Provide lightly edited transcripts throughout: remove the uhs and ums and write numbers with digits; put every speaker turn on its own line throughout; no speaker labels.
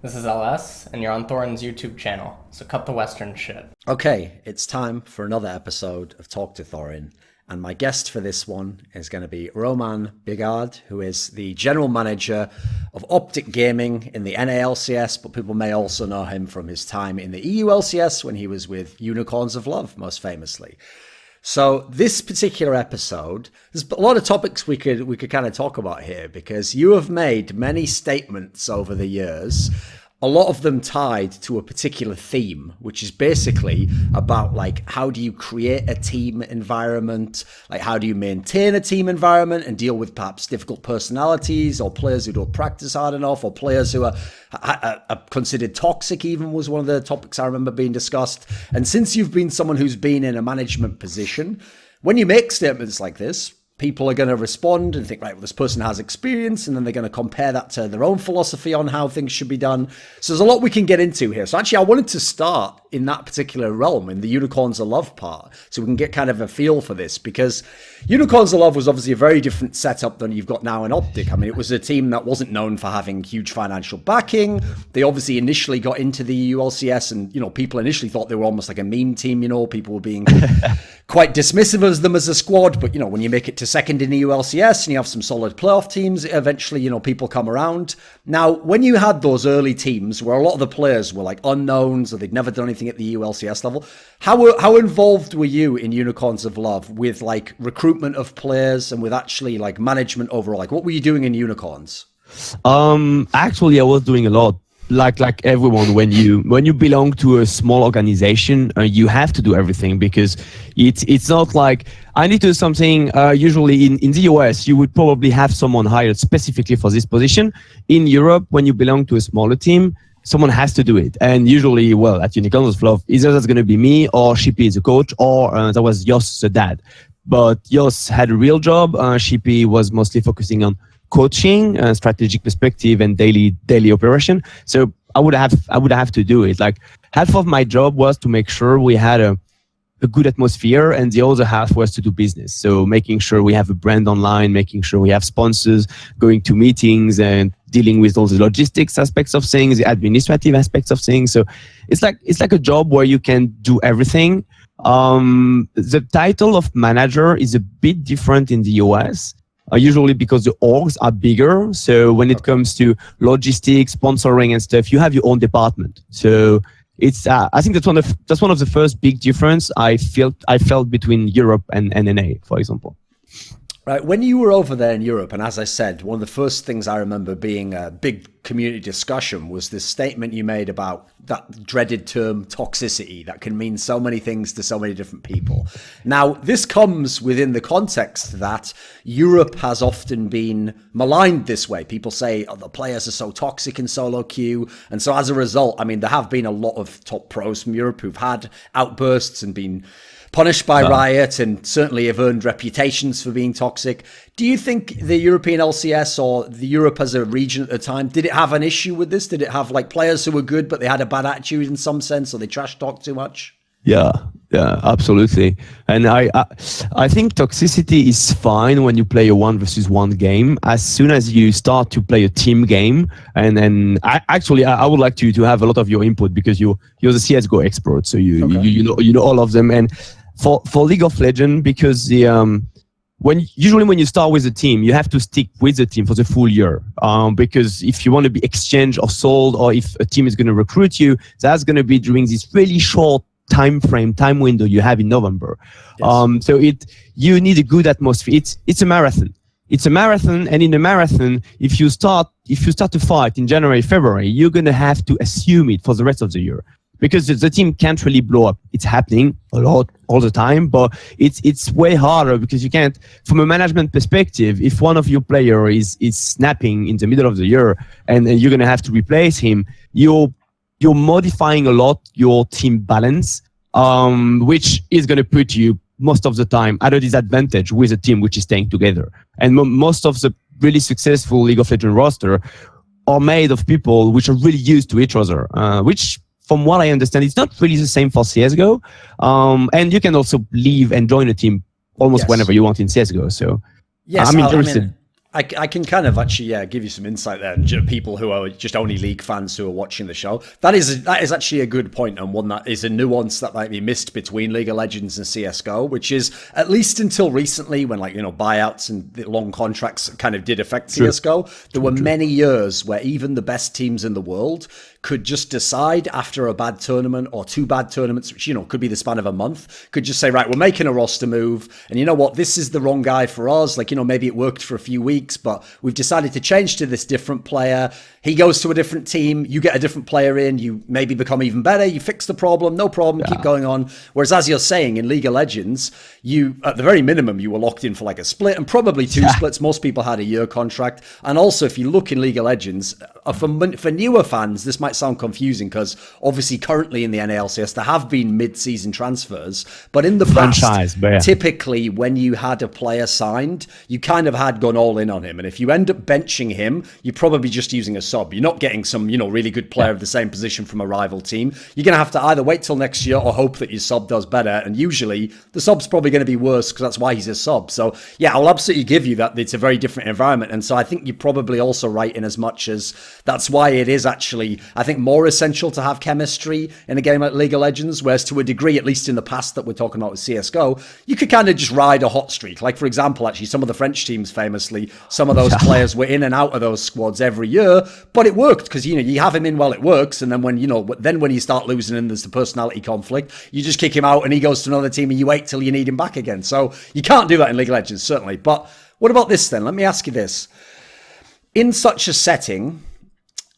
This is LS, and you're on Thorin's YouTube channel, so cut the Western shit.
Okay, it's time for another episode of Talk to Thorin, and my guest for this one is going to be Romain Bigeard, who is the general manager of OpTic Gaming in the NALCS, but people may also know him from his time in the EULCS when he was with Unicorns of Love, most famously. So this particular episode, there's a lot of topics we could kind of talk about here, because you have made many statements over the years, a lot of them tied to a particular theme, which is basically about like, how do you create a team environment? Like, how do you maintain a team environment and deal with perhaps difficult personalities or players who don't practice hard enough, or players who are considered toxic even was one of the topics I remember being discussed. And since you've been someone who's been in a management position, when you make statements like this, people are going to respond and think, right, well, this person has experience, and then they're going to compare that to their own philosophy on how things should be done. So there's a lot we can get into here. So actually, I wanted to start in that particular realm, in the Unicorns of Love part, so we can get kind of a feel for this, because Unicorns of Love was obviously a very different setup than you've got now in OpTic. I mean, it was a team that wasn't known for having huge financial backing. They obviously initially got into the ULCS, and, you know, people initially thought they were almost like a meme team, you know, people were being quite dismissive of them as a squad. But, you know, when you make it to second in the ULCS and you have some solid playoff teams, eventually, you know, people come around. Now, when you had those early teams where a lot of the players were like unknowns, or they'd never done anything at the ULCS level, how involved were you in Unicorns of Love with like recruitment of players and with actually like management overall? Like, what were you doing in Unicorns?
Actually, I was doing a lot. Like everyone, when you belong to a small organization, you have to do everything, because it's not like I need to do something. Usually in the US, you would probably have someone hired specifically for this position. In Europe, when you belong to a smaller team, someone has to do it. And usually, well, at Unicorns of Love, either that's going to be me, or Shippy is a coach, or that was Jos the dad. But Jos had a real job. Shippy was mostly focusing on coaching, strategic perspective, and daily operation. So I would have to do it. Like, half of my job was to make sure we had a good atmosphere, and the other half was to do business. So making sure we have a brand online, making sure we have sponsors, going to meetings, and dealing with all the logistics aspects of things, the administrative aspects of things. So it's like a job where you can do everything. The title of manager is a bit different in the US. Usually because the orgs are bigger. So when it comes to logistics, sponsoring and stuff, you have your own department. So it's I think that's one of the first big difference I felt between Europe and NA, for example.
Right, when you were over there in Europe, and as I said, one of the first things I remember being a big community discussion was this statement you made about that dreaded term toxicity that can mean so many things to so many different people. Now, this comes within the context that Europe has often been maligned this way. People say, oh, the players are so toxic in solo queue. And so as a result, I mean, there have been a lot of top pros from Europe who've had outbursts and been punished by Riot, and certainly have earned reputations for being toxic. Do you think the European LCS, or the Europe as a region at the time, did it have an issue with this? Did it have like players who were good, but they had a bad attitude in some sense, or they trash talked too much?
Yeah, absolutely. And I think toxicity is fine when you play a 1-versus-1 game. As soon as you start to play a team game, and then I would like to have a lot of your input, because you're the CS:GO expert, so you know all of them. And for League of Legends, because when you start with a team, you have to stick with the team for the full year. Because if you want to be exchanged or sold, or if a team is going to recruit you, that's going to be during this really short time window you have in November. Yes. So you need a good atmosphere. It's a marathon. And in a marathon, if you start to fight in January, February, you're going to have to assume it for the rest of the year, because the team can't really blow up. It's happening a lot all the time, but it's way harder, because you can't, from a management perspective, if one of your player is snapping in the middle of the year and you're going to have to replace him, you're modifying a lot your team balance, which is going to put you most of the time at a disadvantage with a team which is staying together. And most of the really successful League of Legends roster are made of people which are really used to each other, which, from what I understand, it's not really the same for CSGO. And you can also leave and join a team almost whenever you want in CSGO. So
yes,
I'm interested.
I can kind of actually give you some insight there. People who are just only League fans who are watching the show. That is actually a good point, and one that is a nuance that might be missed between League of Legends and CS:GO, which is at least until recently, when buyouts and long contracts kind of did affect CS:GO. There were many years where even the best teams in the world could just decide after a bad tournament or two bad tournaments, which, could be the span of a month, could just say, right, we're making a roster move. And you know what? This is the wrong guy for us. Maybe it worked for a few weeks, but we've decided to change to this different player. He goes to a different team. You get a different player in. You maybe become even better. You fix the problem. No problem. Keep going on. Whereas, as you're saying, in League of Legends, you, at the very minimum, you were locked in for like a split and probably two splits. Most people had a year contract. And also, if you look in League of Legends, for newer fans, this might sound confusing because obviously currently in the NALCS there have been mid-season transfers, but in the past, typically when you had a player signed, you kind of had gone all in on him, and if you end up benching him, you're probably just using a sub. You're not getting some really good player of the same position from a rival team. You're going to have to either wait till next year or hope that your sub does better, and usually the sub's probably going to be worse because that's why he's a sub. So yeah, I'll absolutely give you that it's a very different environment, and so I think you're probably also right in as much as that's why it is actually, I think, more essential to have chemistry in a game like League of Legends, whereas to a degree, at least in the past that we're talking about with CSGO, you could kind of just ride a hot streak. Like, for example, actually, some of the French teams famously, some of those players were in and out of those squads every year, but it worked because, you have him in while it works, and then when you start losing and there's the personality conflict, you just kick him out and he goes to another team and you wait till you need him back again. So you can't do that in League of Legends, certainly. But what about this then? Let me ask you this. In such a setting,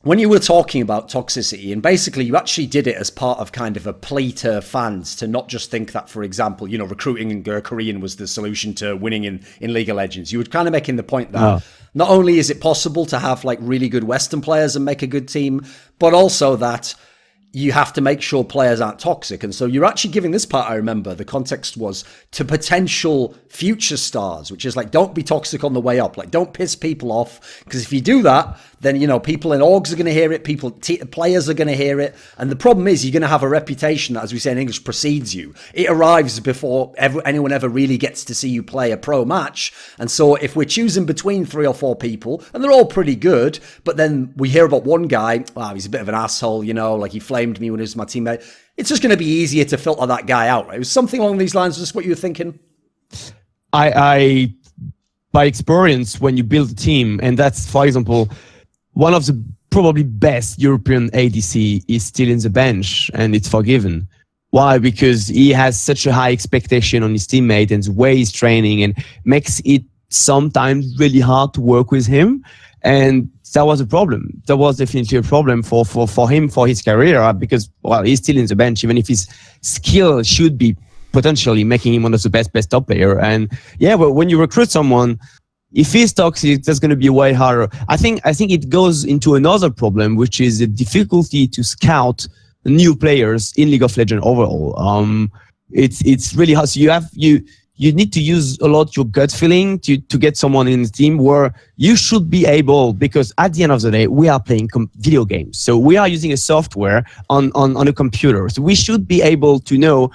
when you were talking about Toxicity, and basically you actually did it as part of kind of a plea to fans to not just think that, for example, recruiting in Korean was the solution to winning in League of Legends. You were kind of making the point that not only is it possible to have like really good Western players and make a good team, but also that you have to make sure players aren't toxic. And so you're actually giving this part, I remember, the context was to potential future stars, which is like, don't be toxic on the way up. Like, don't piss people off. Because if you do that, then, people in orgs are going to hear it. Players are going to hear it. And the problem is you're going to have a reputation that, as we say in English, precedes you. It arrives before anyone ever really gets to see you play a pro match. And so if we're choosing between 3 or 4 people, and they're all pretty good, but then we hear about one guy, wow, he's a bit of an asshole, like he flamed me when he was my teammate. It's just going to be easier to filter that guy out, right? It was something along these lines. Is this what you were thinking?
I by experience, when you build a team, and that's, for example, one of the probably best European ADC is still in the bench, and it's forgiven. Why? Because he has such a high expectation on his teammate and the way he's training, and makes it sometimes really hard to work with him. And that was a problem. That was definitely a problem for him, for his career, because, well, he's still in the bench, even if his skill should be potentially making him one of the best top player. And yeah, but when you recruit someone, if he's toxic, that's going to be way harder. I think it goes into another problem, which is the difficulty to scout new players in League of Legends overall. It's really hard. So you need to use a lot your gut feeling to get someone in the team where you should be able, because at the end of the day, we are playing video games. So we are using a software on a computer. So we should be able to know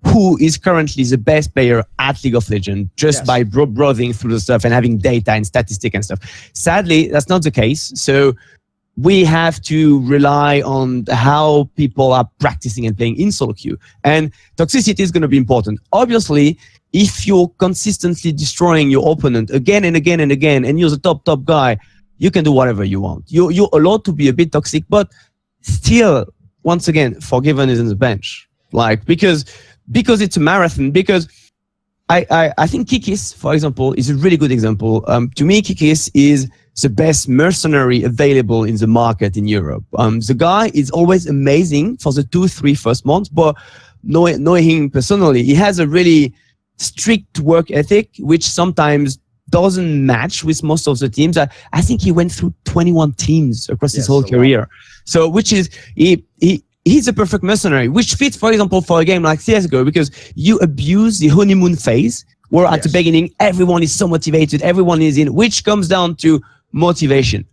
who is currently the best player at League of Legends just by browsing through the stuff and having data and statistics and stuff. Sadly, that's not the case. So we have to rely on how people are practicing and playing in solo queue. And Toxicity is going to be important. Obviously, if you're consistently destroying your opponent again and again and again, and you're the top guy, you can do whatever you want. You're allowed to be a bit toxic, but still, once again, forgiven is in the bench. Because it's a marathon. Because I think Kikis, for example, is a really good example. To me, Kikis is the best mercenary available in the market in Europe. The guy is always amazing for the 2-3 first months, but knowing him personally, he has a really strict work ethic, which sometimes doesn't match with most of the teams. I think he went through 21 teams across his whole career. So, which is, he's a perfect mercenary, which fits, for example, for a game like CSGO, because you abuse the honeymoon phase, where at the beginning, everyone is so motivated, everyone is in, which comes down to motivation.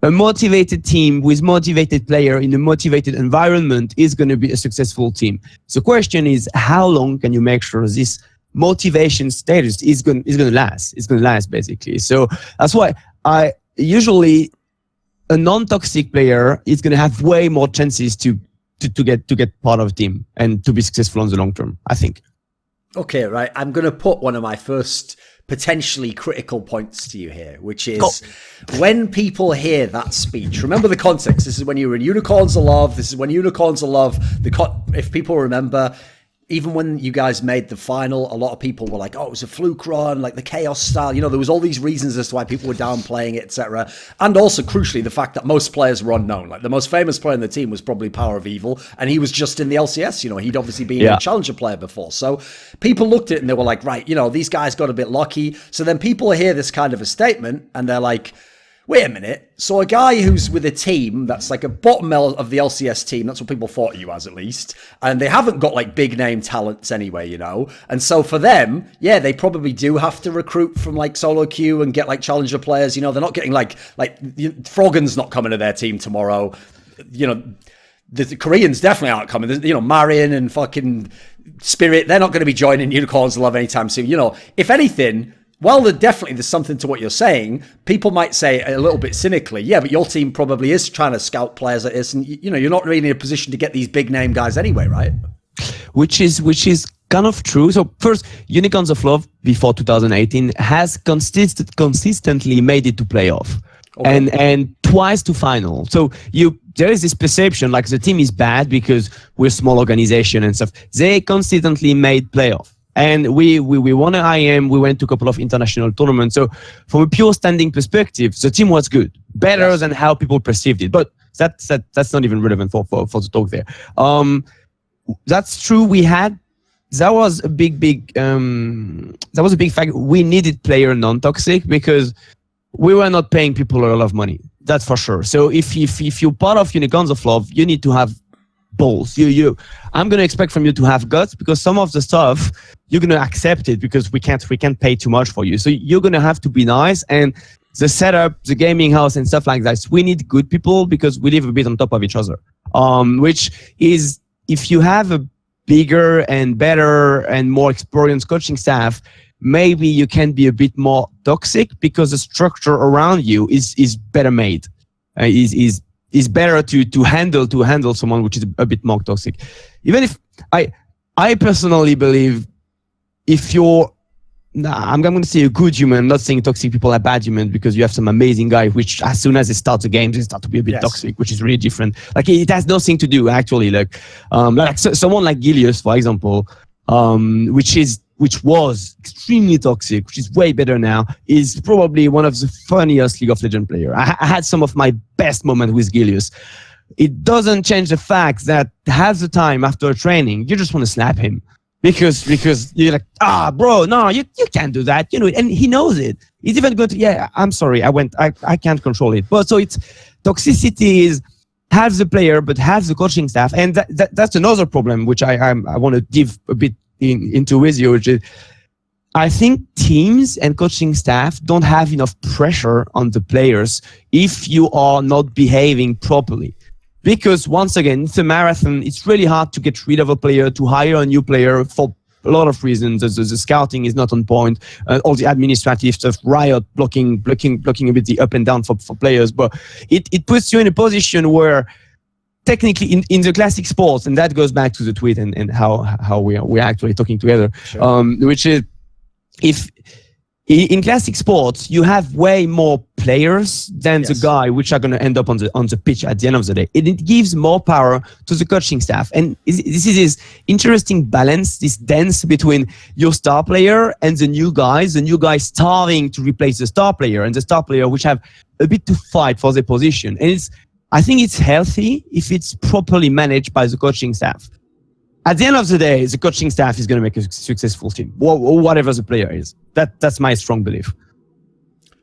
A motivated team with motivated player in a motivated environment is going to be a successful team. The question is, how long can you make sure this motivation status is going to last. It's going to last basically. So that's why I usually a non-toxic player is going to have way more chances to get part of a team and to be successful on the long term, I think.
Okay, right. I'm going to put one of my first potentially critical points to you here, which is when people hear that speech, remember the context. This is when you were in Unicorns of Love. This is when Unicorns of Love, if people remember, even when you guys made the final, a lot of people were like, oh, it was a fluke run, like the chaos style. You know, there was all these reasons as to why people were downplaying it, etc. And also, crucially, the fact that most players were unknown. Like the most famous player in the team was probably Power of Evil, and he was just in the LCS. You know, he'd obviously been a challenger player before. So people looked at it and they were like, right, you know, these guys got a bit lucky. So then people hear this kind of a statement and they're like, wait a minute. So a guy who's with a team that's like a bottom of the LCS team, that's what people thought you as at least, and they haven't got like big name talents anyway, you know? And so for them, yeah, they probably do have to recruit from like solo queue and get like challenger players, you know? They're not getting like Froggen's not coming to their team tomorrow. You know, the Koreans definitely aren't coming. You know, Marion and fucking Spirit, they're not going to be joining Unicorns of Love anytime soon. You know, if anything, while there's something to what you're saying, people might say a little bit cynically, yeah, but your team probably is trying to scout players like this, and you know you're not really in a position to get these big name guys anyway, right?
Which is kind of true. So first, Unicorns of Love before 2018 has consistently made it to playoff, and twice to final. So there is this perception like the team is bad because we're a small organization and stuff. They consistently made playoff. And we won an IM, we went to a couple of international tournaments. So from a pure standing perspective, the team was good, better than how people perceived it. But that's not even relevant for the talk there. That's true. That was a big fact. We needed player non-toxic because we were not paying people a lot of money. That's for sure. So if you're part of Unicorns of Love, you need to have balls. I'm going to expect from you to have guts because some of the stuff you're going to accept it because we can't pay too much for you. So you're going to have to be nice, and the setup, the gaming house and stuff like that. We need good people because we live a bit on top of each other. Which is, if you have a bigger and better and more experienced coaching staff, maybe you can be a bit more toxic because the structure around you is better made. Is better to handle someone which is a bit more toxic. Even if I personally believe if you're I'm going to say a good human, I'm not saying toxic people are bad humans, because you have some amazing guy which as soon as they start the game they start to be a bit toxic, which is really different. Like it has nothing to do actually, like someone like Gilius, for example, which was extremely toxic, which is way better now, is probably one of the funniest League of Legends player. I had some of my best moments with Gilius. It doesn't change the fact that half the time after a training, you just want to slap him. Because you're like, bro, no, you can't do that, you know, and he knows it. He's even going to, I'm sorry, I can't control it. But so it's toxicity is half the player, but half the coaching staff. And that's another problem, which I want to dive a bit into with you, which is I think teams and coaching staff don't have enough pressure on the players if you are not behaving properly. Because once again, it's a marathon. It's really hard to get rid of a player, to hire a new player for a lot of reasons. The scouting is not on point. All the administrative stuff, Riot blocking a bit the up and down for players. But it puts you in a position where technically in the classic sports, and that goes back to the tweet and how we're actually talking together, sure. Which is if in classic sports you have way more players than the guy which are going to end up on the pitch at the end of the day. It gives more power to the coaching staff, and this is this interesting balance, this dance between your star player and the new guys starving to replace the star player, and the star player which have a bit to fight for their position. And I think it's healthy if it's properly managed by the coaching staff. At the end of the day, the coaching staff is going to make a successful team, or whatever the player is. That's my strong belief.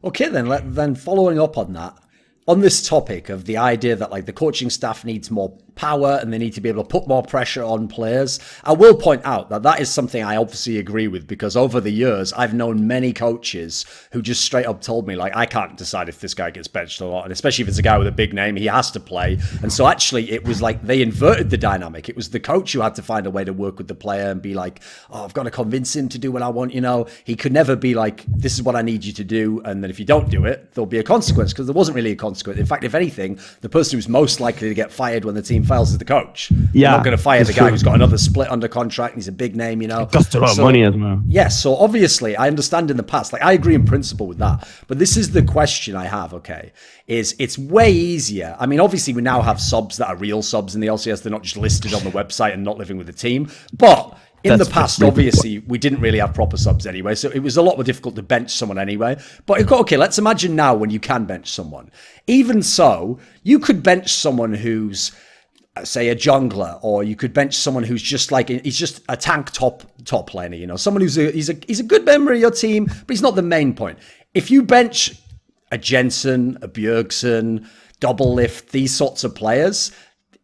Okay, then following up on that, on this topic of the idea that like the coaching staff needs more power and they need to be able to put more pressure on players. I will point out that that is something I obviously agree with, because over the years, I've known many coaches who just straight up told me, like, I can't decide if this guy gets benched or not. And especially if it's a guy with a big name, he has to play. And so actually it was like they inverted the dynamic. It was the coach who had to find a way to work with the player and be like, oh, I've got to convince him to do what I want. You know, he could never be like, this is what I need you to do. And then if you don't do it, there'll be a consequence, because there wasn't really a consequence. In fact, if anything, the person who's most likely to get fired when the team fails is the coach. Yeah. You're not going to fire the guy who's got another split under contract and he's a big name, you know.
It costs a lot of money as well.
Yes, so obviously I understand in the past, like I agree in principle with that. But this is the question I have, okay, is it's way easier. I mean, obviously we now have subs that are real subs in the LCS. They're not just listed on the website and not living with the team. But in the past, obviously, we didn't really have proper subs anyway, so it was a lot more difficult to bench someone anyway. But okay, let's imagine now when you can bench someone. Even so, you could bench someone who's, say, a jungler, or you could bench someone who's just like, he's just a tank top laner, you know, someone who's he's a good member of your team, but he's not the main point. If you bench a Jensen, a Bjergsen, Double Lift, these sorts of players,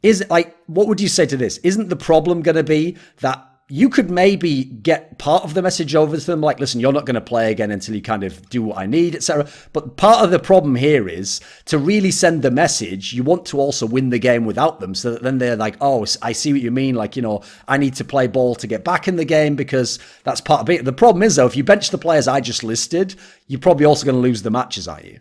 is it like, what would you say to this? Isn't the problem going to be that you could maybe get part of the message over to them, like, listen, you're not going to play again until you kind of do what I need, etc. But part of the problem here is to really send the message, you want to also win the game without them, so that then they're like, oh, I see what you mean. Like, you know, I need to play ball to get back in the game because that's part of it. The problem is, though, if you bench the players I just listed, you're probably also going to lose the matches, aren't you?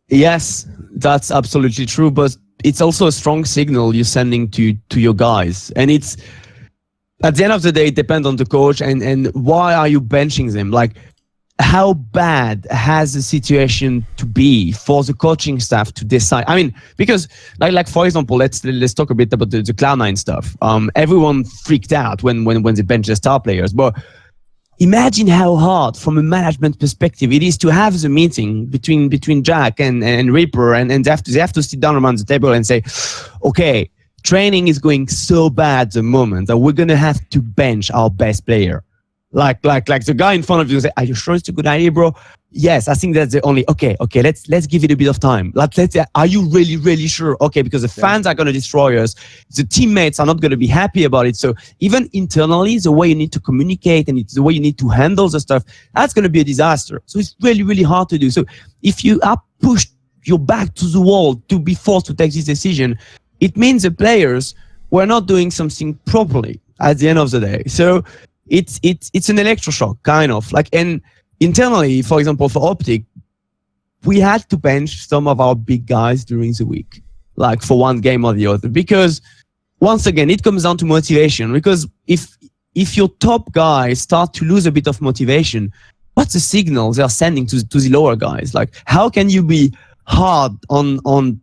Yes, that's absolutely true. But it's also a strong signal you're sending to your guys. And it's, at the end of the day, it depends on the coach and why are you benching them? Like, how bad has the situation to be for the coaching staff to decide? I mean, because like for example, let's talk a bit about the Cloud9 stuff. Everyone freaked out when they benched the star players, but imagine how hard, from a management perspective, it is to have the meeting between Jack and Reaper, and they have to sit down around the table and say, okay, training is going so bad at the moment that we're going to have to bench our best player. Like the guy in front of you say, are you sure it's a good idea, bro? Yes, I think that's the only, okay, let's give it a bit of time. Are you really sure? Okay, because the fans are going to destroy us. The teammates are not going to be happy about it. So even internally, the way you need to communicate and it's the way you need to handle the stuff, that's going to be a disaster. So it's really hard to do. So if you are pushed your back to the wall to be forced to take this decision, it means the players were not doing something properly at the end of the day. So it's an electroshock, kind of. Like, and internally, for example, for OpTic, we had to bench some of our big guys during the week, like for one game or the other, because once again, it comes down to motivation. Because if your top guys start to lose a bit of motivation, what's the signal they're sending to the lower guys? Like, how can you be hard on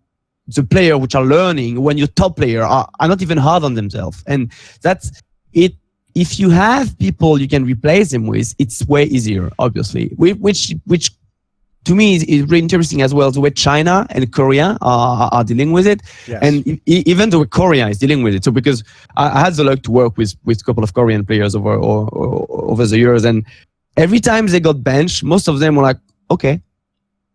the player which are learning when your top player are not even hard on themselves? And that's it. If you have people you can replace them with, it's way easier, obviously. Which to me is really interesting as well, the way China and Korea are dealing with it. Yes. And even the way Korea is dealing with it. So because I had the luck to work with a couple of Korean players over the years, and every time they got benched, most of them were like, okay.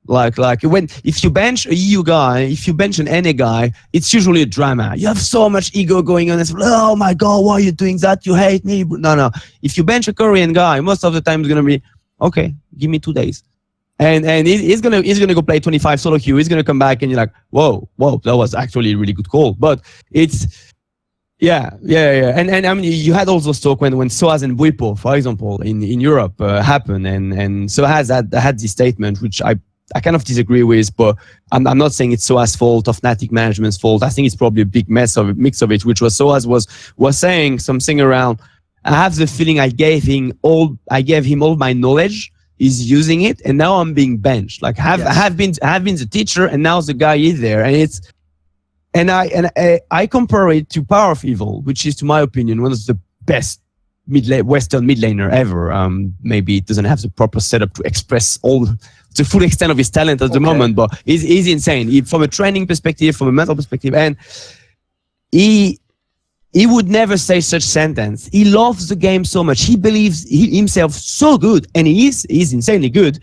Like if you bench a EU guy, if you bench an NA guy, it's usually a drama. You have so much ego going on. It's like, oh my God, why are you doing that? You hate me. No. If you bench a Korean guy, most of the time it's gonna be, okay, give me 2 days. And he's gonna go play 25 solo queue. He's gonna come back and you're like, whoa, that was actually a really good call. But it's yeah. And I mean, you had also talk when Soaz and Buipo, for example, in Europe happened, and Soaz had this statement which I kind of disagree with, but I'm not saying it's Soaz's fault or Fnatic management's fault. I think it's probably a big mix of it, which was Soaz was saying something around, I have the feeling I gave him all my knowledge, he's using it, and now I'm being benched. Like I have been the teacher, and now the guy is there, and I compare it to Power of Evil, which is, to my opinion, one of the best Western mid laner ever. Maybe it doesn't have the proper setup to express all the full extent of his talent at the moment, but he's insane. From a training perspective, from a mental perspective, and he would never say such sentence. He loves the game so much. He believes himself so good, and he's insanely good.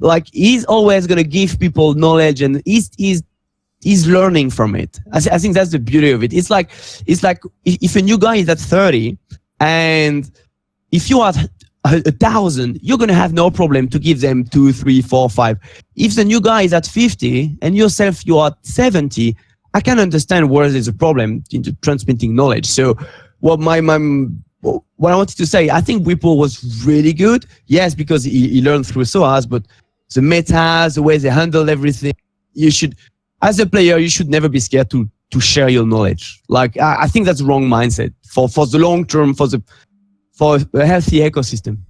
Like, he's always gonna give people knowledge, and he's he's learning from it. I think that's the beauty of it. It's like if a new guy is at 30, and if you are 1,000, you're going to have no problem to give them 2, 3, 4, 5. If the new guy is at 50 and yourself you are at 70, I can understand where there's a problem into transmitting knowledge. So what I wanted to say, I think Whipple was really good. Yes, because he learned through SOAS, but the metas, the way they handle everything, you should, as a player, you should never be scared to share your knowledge. Like, I think that's the wrong mindset for the long term, for a healthy ecosystem.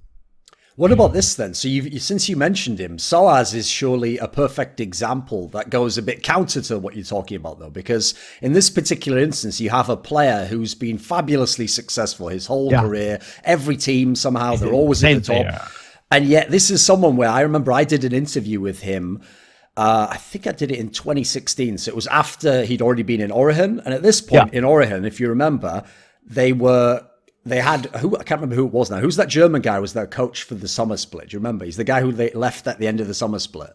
What about this then? So since you mentioned him, SOAS is surely a perfect example that goes a bit counter to what you're talking about, though, because in this particular instance, you have a player who's been fabulously successful his whole career. Every team, somehow, they're always at the top. Player. And yet this is someone where I remember I did an interview with him. I think I did it in 2016. So it was after he'd already been in Origen. And at this point in Origen, if you remember, they had I can't remember who it was now. Who's that German guy who was their coach for the summer split? Do you remember? He's the guy who they left at the end of the summer split.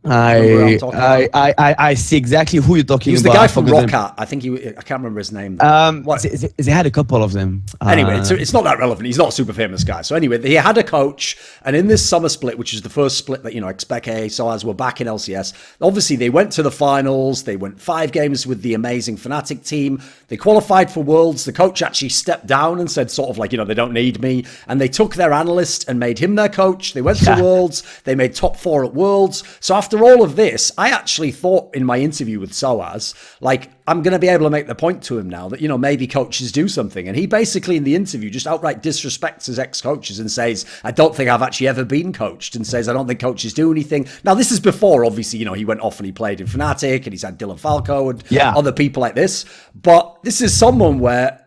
I see exactly who you're talking about.
He's the guy from Roccat. I think I can't remember his name.
They had a couple of them.
Anyway, it's not that relevant. He's not a super famous guy. So anyway, he had a coach, and in this summer split, which is the first split that, Expeke, SOAS were back in LCS. Obviously, they went to the finals. They went 5 games with the amazing Fnatic team. They qualified for Worlds. The coach actually stepped down and said sort of like, they don't need me. And they took their analyst and made him their coach. They went to Worlds. They made top 4 at Worlds. So after all of this, I actually thought in my interview with SOAS, like, I'm going to be able to make the point to him now that, maybe coaches do something. And he basically in the interview just outright disrespects his ex-coaches and says, I don't think I've actually ever been coached, and says, I don't think coaches do anything. Now, this is before, obviously, he went off and he played in Fnatic and he's had Dylan Falco and other people like this. But this is someone where,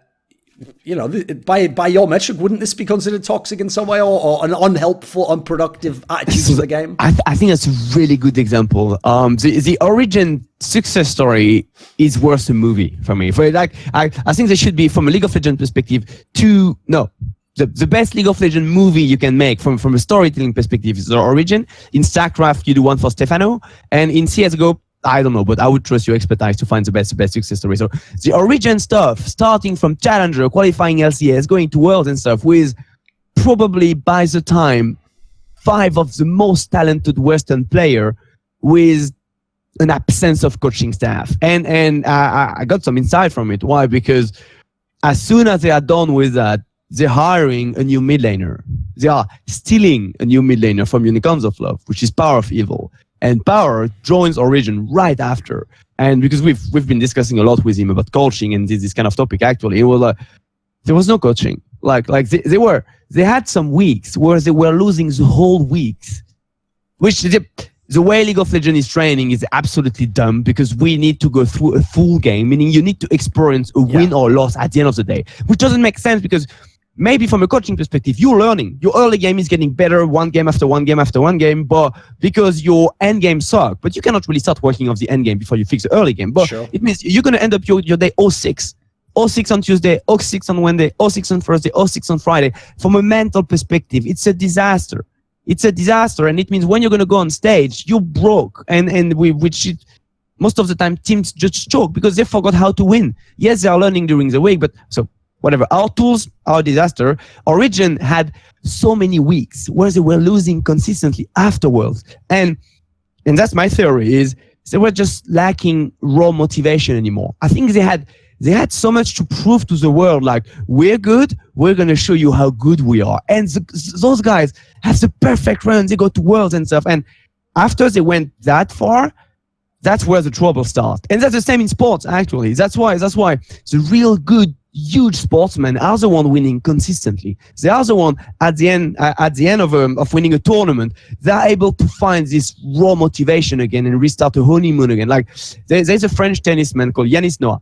by your metric, wouldn't this be considered toxic in some way or an unhelpful, unproductive attitude to the game?
I think that's a really good example. The Origin success story is worth a movie for me. I think there should be, from a League of Legends perspective, the best League of Legends movie you can make from a storytelling perspective is the Origin. In StarCraft, you do one for Stefano, and in CSGO, I don't know, but I would trust your expertise to find the best success story. So the Origin stuff, starting from Challenger, qualifying LCS, going to Worlds and stuff, with probably by the time 5 of the most talented Western player with an absence of coaching staff. And I got some insight from it. Why? Because as soon as they are done with that, they're hiring a new mid laner. They are stealing a new mid laner from Unicorns of Love, which is Power of Evil. And Power joins Origin right after. And because we've been discussing a lot with him about coaching and this kind of topic, actually, it was like, there was no coaching. Like they had some weeks where they were losing the whole weeks, which the way League of Legends is training is absolutely dumb, because we need to go through a full game, meaning you need to experience a win or loss at the end of the day, which doesn't make sense, because maybe from a coaching perspective, you're learning. Your early game is getting better one game after one game after one game, but because your end game sucks. But you cannot really start working off the end game before you fix the early game. But it means you're going to end up your day 0-6. 0-6 on Tuesday, 0-6 on Wednesday, 0-6 on Thursday, 0-6 on Friday. From a mental perspective, it's a disaster. It's a disaster. And it means when you're going to go on stage, you're broke. Most of the time, teams just choke because they forgot how to win. Yes, they are learning during the week, but so whatever. Our tools are a disaster. Origin had so many weeks where they were losing consistently afterwards. And that's my theory, is they were just lacking raw motivation anymore. I think they had so much to prove to the world, like, we're good, we're going to show you how good we are. And those guys have the perfect run. They go to Worlds and stuff. And after they went that far, that's where the trouble starts. And that's the same in sports, actually. That's why the real good, huge sportsmen are the one winning consistently. They are the one at the end of winning a tournament, they're able to find this raw motivation again and restart a honeymoon again. Like there's a French tennisman called Yanis Noah,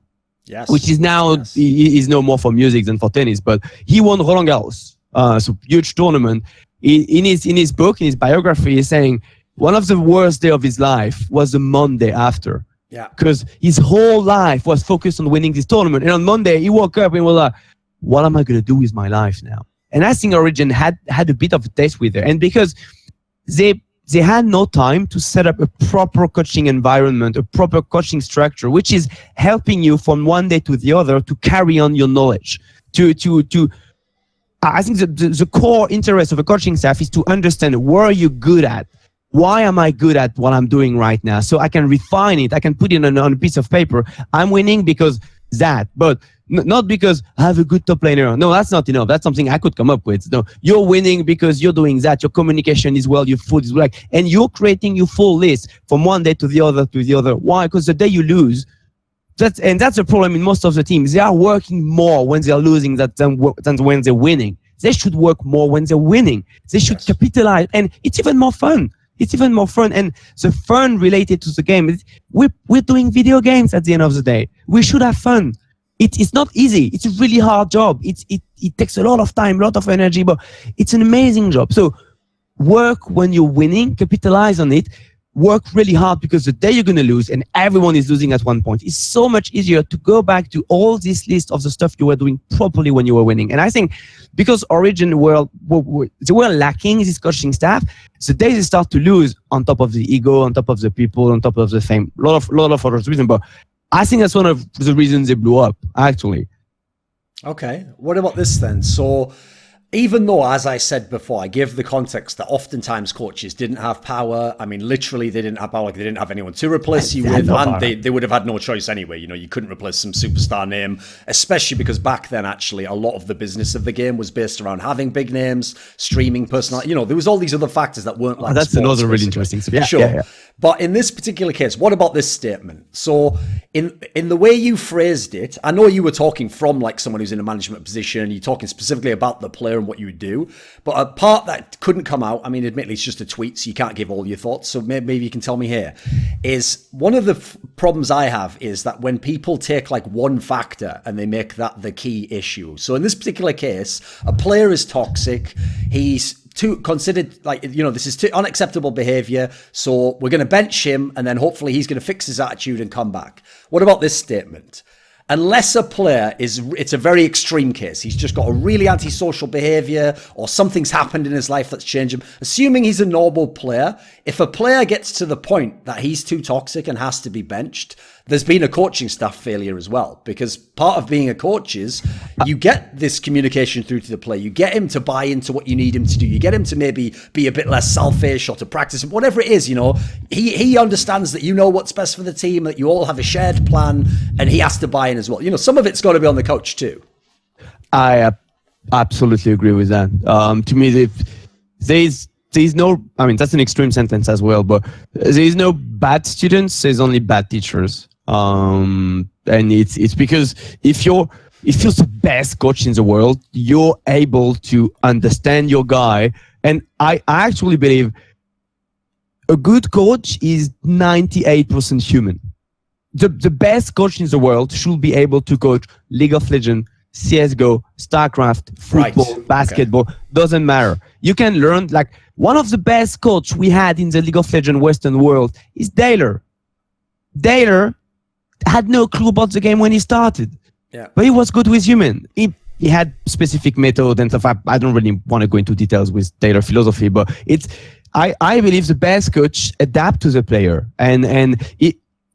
which is now he's no more for music than for tennis, but he won Roland Garros, so huge tournament. In his book, in his biography, he's saying one of the worst days of his life was the Monday after. Yeah, because his whole life was focused on winning this tournament. And on Monday, he woke up and was like, what am I going to do with my life now? And I think Origin had a bit of a taste with it. And because they they had no time to set up a proper coaching environment, a proper coaching structure, which is helping you from one day to the other to carry on your knowledge. I think the core interest of a coaching staff is to understand where are you good at. Why am I good at what I'm doing right now? So I can refine it. I can put it on a piece of paper. I'm winning because that, but not because I have a good top laner. No, that's not enough. That's something I could come up with. No, you're winning because you're doing that. Your communication is well, your food is well, and you're creating your full list from one day to the other to the other. Why? Because the day you lose, that's a problem in most of the teams. They are working more when they are losing than when they're winning. They should work more when they're winning. They should capitalize, and it's even more fun. It's even more fun, and the fun related to the game is we're doing video games at the end of the day. We should have fun. It's not easy. It's a really hard job. It takes a lot of time, a lot of energy, but it's an amazing job. So work when you're winning, capitalize on it. Work really hard, because the day you're going to lose, and everyone is losing at one point, it's so much easier to go back to all this list of the stuff you were doing properly when you were winning. And I think because Origin they were lacking this coaching staff, the day they start to lose, on top of the ego, on top of the people, on top of the fame, a lot of other reasons, but I think that's one of the reasons they blew up, actually.
Okay, what about this then? So even though, as I said before, I give the context that oftentimes coaches didn't have power. I mean, literally, they didn't have power. Like, they didn't have anyone to replace you with, and they would have had no choice anyway. You know, you couldn't replace some superstar name, especially because back then, actually, a lot of the business of the game was based around having big names, streaming personality. You know, there was all these other factors that weren't like
that's
sports,
another really
basically.
interesting stuff. Yeah,
sure.
Yeah.
But in this particular case, what about this statement? So in the way you phrased it, I know you were talking from like someone who's in a management position, you're talking specifically about the player and what you would do, but a part that couldn't come out, I mean, admittedly, it's just a tweet, so you can't give all your thoughts, so maybe you can tell me here, is one of the problems I have is that when people take like one factor and they make that the key issue. So in this particular case, a player is toxic, he's considered like, you know, this is unacceptable behavior, so we're going to bench him, and then hopefully he's going to fix his attitude and come back. What about this statement? Unless a player it's a very extreme case, he's just got a really antisocial behavior, or something's happened in his life that's changed him. Assuming he's a normal player, if a player gets to the point that he's too toxic and has to be benched, there's been a coaching staff failure as well, because part of being a coach is you get this communication through to the player. You get him to buy into what you need him to do. You get him to maybe be a bit less selfish, or to practice whatever it is, you know. He understands that you know what's best for the team, that you all have a shared plan, and he has to buy in as well. You know, some of it's got to be on the coach too. I
absolutely agree with that. To me, there's no, I mean, that's an extreme sentence as well, but there is no bad students, there's only bad teachers. And it's because if you're the best coach in the world, you're able to understand your guy. And I actually believe a good coach is 98% human. The best coach in the world should be able to coach League of Legends, CSGO, StarCraft, football, basketball, doesn't matter. You can learn, like, one of the best coach we had in the League of Legends Western world is Daler. Daler had no clue about the game when he started, but he was good with human. He had specific method and stuff. I don't really want to go into details with Daler philosophy, but I believe the best coach adapt to the player, and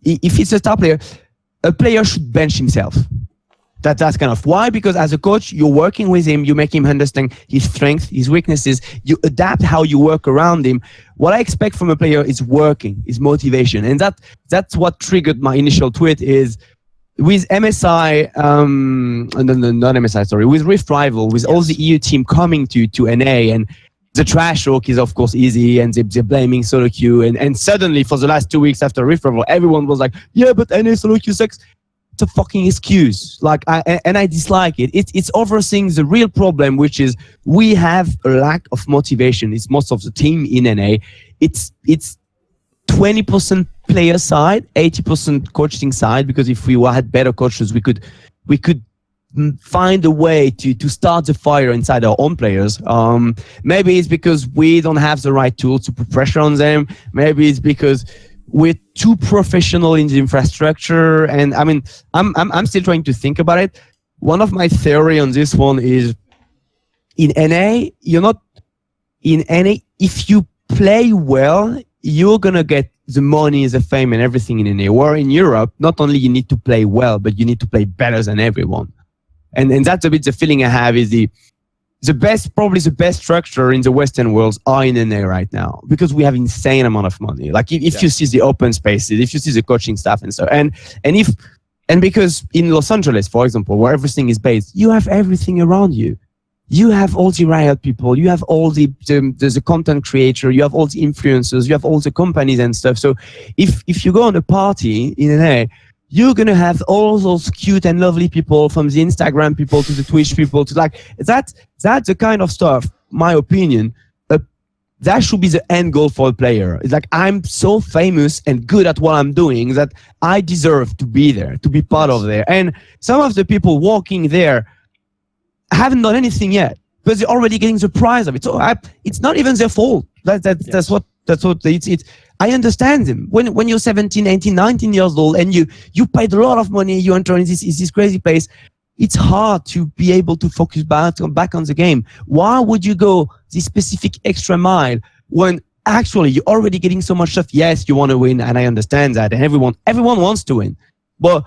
if it's a star player, a player should bench himself. That's kind of why, because as a coach, you're working with him, you make him understand his strengths, his weaknesses, you adapt how you work around him. What I expect from a player is working, is motivation. And that's what triggered my initial tweet is with MSI, not MSI, sorry, with Rift Rival, with all the EU team coming to NA, and the trash talk is of course easy, and they're blaming solo queue, and suddenly for the last 2 weeks after Rift Rival, everyone was like, yeah, but NA solo queue sucks. It's a fucking excuse. Like, I dislike it. It's overseeing the real problem, which is we have a lack of motivation. It's most of the team in NA. It's 20% player side, 80% coaching side, because if we had better coaches, we could find a way to start the fire inside our own players. Maybe it's because we don't have the right tools to put pressure on them. Maybe it's because we're too professional in the infrastructure. And I mean, I'm still trying to think about it. One of my theory on this one is in NA, you're not in NA. If you play well, you're gonna get the money, the fame, and everything in NA. Where in Europe, not only you need to play well, but you need to play better than everyone. And that's a bit the feeling I have is probably the best structure in the Western worlds are in NA right now, because we have insane amount of money. Like if you see the open spaces, if you see the coaching staff and so, and because in Los Angeles, for example, where everything is based, you have everything around you. You have all the Riot people, you have all the content creator, you have all the influencers, you have all the companies and stuff. So if you go on a party in NA, you're going to have all those cute and lovely people, from the Instagram people to the Twitch people, to like, that's the kind of stuff, my opinion, that should be the end goal for a player. It's like, I'm so famous and good at what I'm doing that I deserve to be there, to be part of there. And some of the people walking there haven't done anything yet, but they're already getting the prize of it. So it's not even their fault. That's what it's. I understand them. When you're 17, 18, 19 years old and you paid a lot of money, you enter in this crazy place, it's hard to be able to focus back on the game. Why would you go this specific extra mile when actually you're already getting so much stuff? Yes, you want to win, and I understand that, and everyone wants to win. But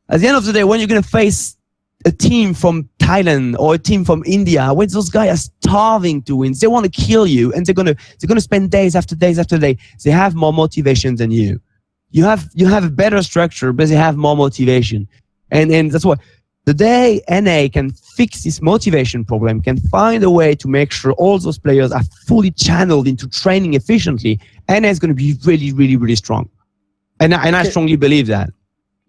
at the end of the day, when you're going to face a team from Thailand or a team from India, when those guys are starving to win, they want to kill you, and they're gonna spend days after days after day. They have more motivation than you. You have a better structure, but they have more motivation, and that's what the day NA can fix this motivation problem, can find a way to make sure all those players are fully channeled into training efficiently. NA is going to be really, really, really strong, and I strongly believe that.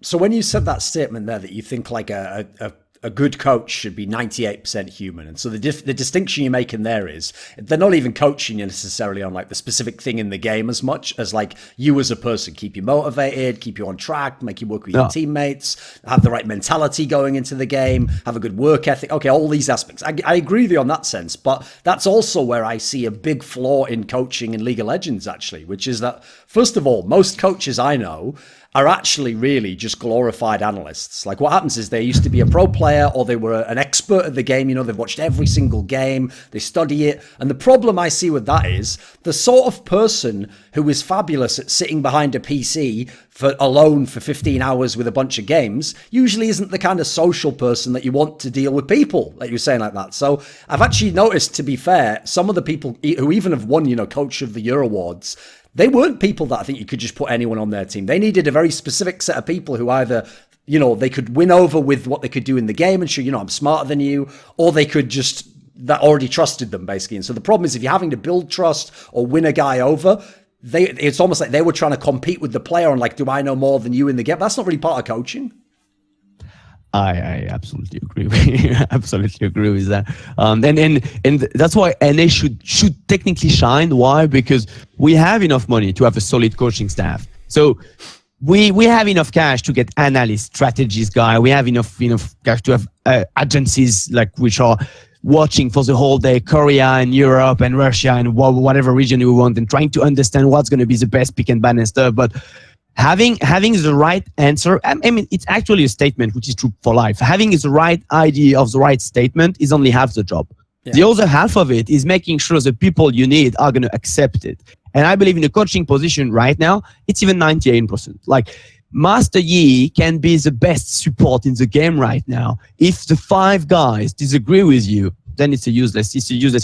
So when you said that statement there that you think like a good coach should be 98% human, and so the distinction you're making there is they're not even coaching you necessarily on like the specific thing in the game as much as like you as a person, keep you motivated, keep you on track, make you work with your teammates, have the right mentality going into the game, have a good work ethic. Okay, all these aspects. I agree with you on that sense, but that's also where I see a big flaw in coaching in League of Legends actually, which is that first of all, most coaches I know are actually really just glorified analysts. Like what happens is they used to be a pro player or they were an expert at the game. You know, they've watched every single game, they study it. And the problem I see with that is the sort of person who is fabulous at sitting behind a PC alone for 15 hours with a bunch of games usually isn't the kind of social person that you want to deal with people, like you're saying like that. So I've actually noticed, to be fair, some of the people who even have won, you know, Coach of the Year awards, they weren't people that I think you could just put anyone on their team. They needed a very specific set of people who either, you know, they could win over with what they could do in the game and show, you know, I'm smarter than you, or they could just, that already trusted them basically. And so the problem is if you're having to build trust or win a guy over, it's almost like they were trying to compete with the player on like, do I know more than you in the game? That's not really part of coaching.
I absolutely agree with you. Absolutely agree with that. And that's why NA should technically shine. Why? Because we have enough money to have a solid coaching staff. So we have enough cash to get analysts, strategies guy. We have enough cash to have agencies like which are watching for the whole day, Korea and Europe and Russia and whatever region we want, and trying to understand what's going to be the best pick and ban and stuff. But having the right answer, I mean, it's actually a statement which is true for life. Having the right idea of the right statement is only half the job. Yeah. The other half of it is making sure the people you need are going to accept it. And I believe in the coaching position right now, it's even 98%. Like Master Yi can be the best support in the game right now. If the 5 guys disagree with you, then it's a useless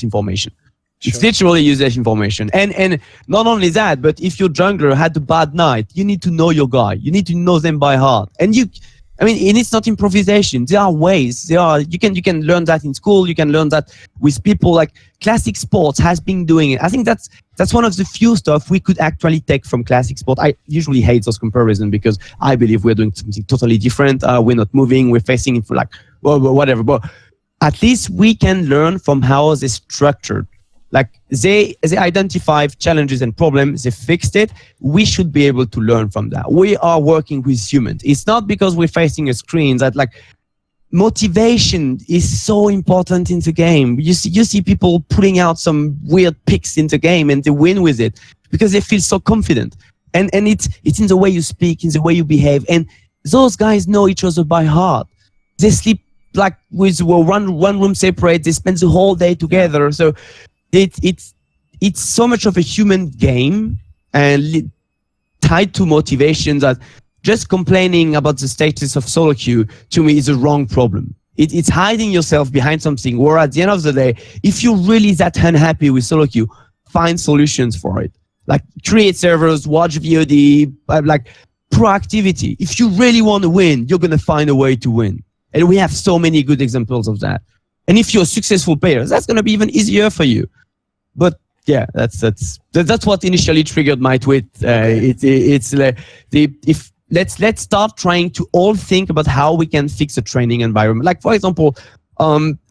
information. Sure. It's literally useless information. And not only that, but if your jungler had a bad night, you need to know your guy. You need to know them by heart. And it's not improvisation. There are ways. You can learn that in school. You can learn that with people. Like classic sports has been doing it. I think that's one of the few stuff we could actually take from classic sport. I usually hate those comparisons because I believe we're doing something totally different. We're not moving. We're facing it for like whatever. But at least we can learn from how they're structured. Like they identified challenges and problems, they fixed it. We should be able to learn from that. We are working with humans. It's not because we're facing a screen that like motivation is so important in the game. You see people putting out some weird picks in the game and they win with it because they feel so confident. And it's in the way you speak, in the way you behave. And those guys know each other by heart. They sleep like with one room separate. They spend the whole day together. So it's it's so much of a human game and tied to motivation that just complaining about the status of solo queue to me is a wrong problem. It's hiding yourself behind something where at the end of the day, if you're really that unhappy with solo queue, find solutions for it. Like create servers, watch VOD, like proactivity. If you really want to win, you're going to find a way to win. And we have so many good examples of that. And if you're a successful player, that's going to be even easier for you. But yeah, that's what initially triggered my tweet. Let's start trying to all think about how we can fix a training environment. Like for example,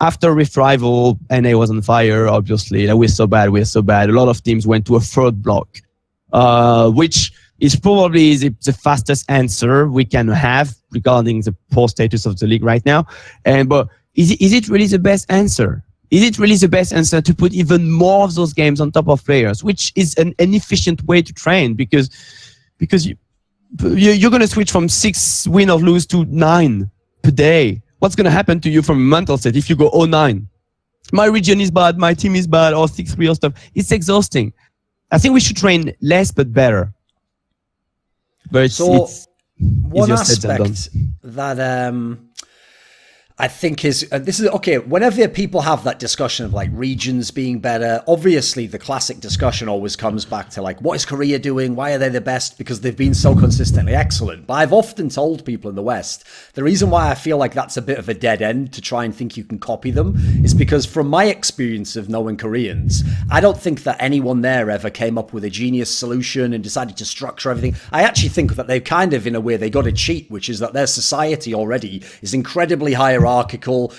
after Rift Rival, NA was on fire. Obviously, like, we're so bad. A lot of teams went to a third block, which is probably the fastest answer we can have regarding the poor status of the league right now. But is it really the best answer? Is it really the best answer to put even more of those games on top of players, which is an inefficient way to train because you're going to switch from 6 win or lose to 9 per day. What's going to happen to you from a mental state if you go 0-9? My region is bad, my team is bad, or 6-3 or stuff. It's exhausting. I think we should train less but better. But it's
one aspect that I think is, this is, okay, whenever people have that discussion of like regions being better, obviously the classic discussion always comes back to like, what is Korea doing? Why are they the best? Because they've been so consistently excellent. But I've often told people in the West, the reason why I feel like that's a bit of a dead end to try and think you can copy them is because from my experience of knowing Koreans, I don't think that anyone there ever came up with a genius solution and decided to structure everything. I actually think that they've kind of, in a way, they got a cheat, which is that their society already is incredibly hierarchical.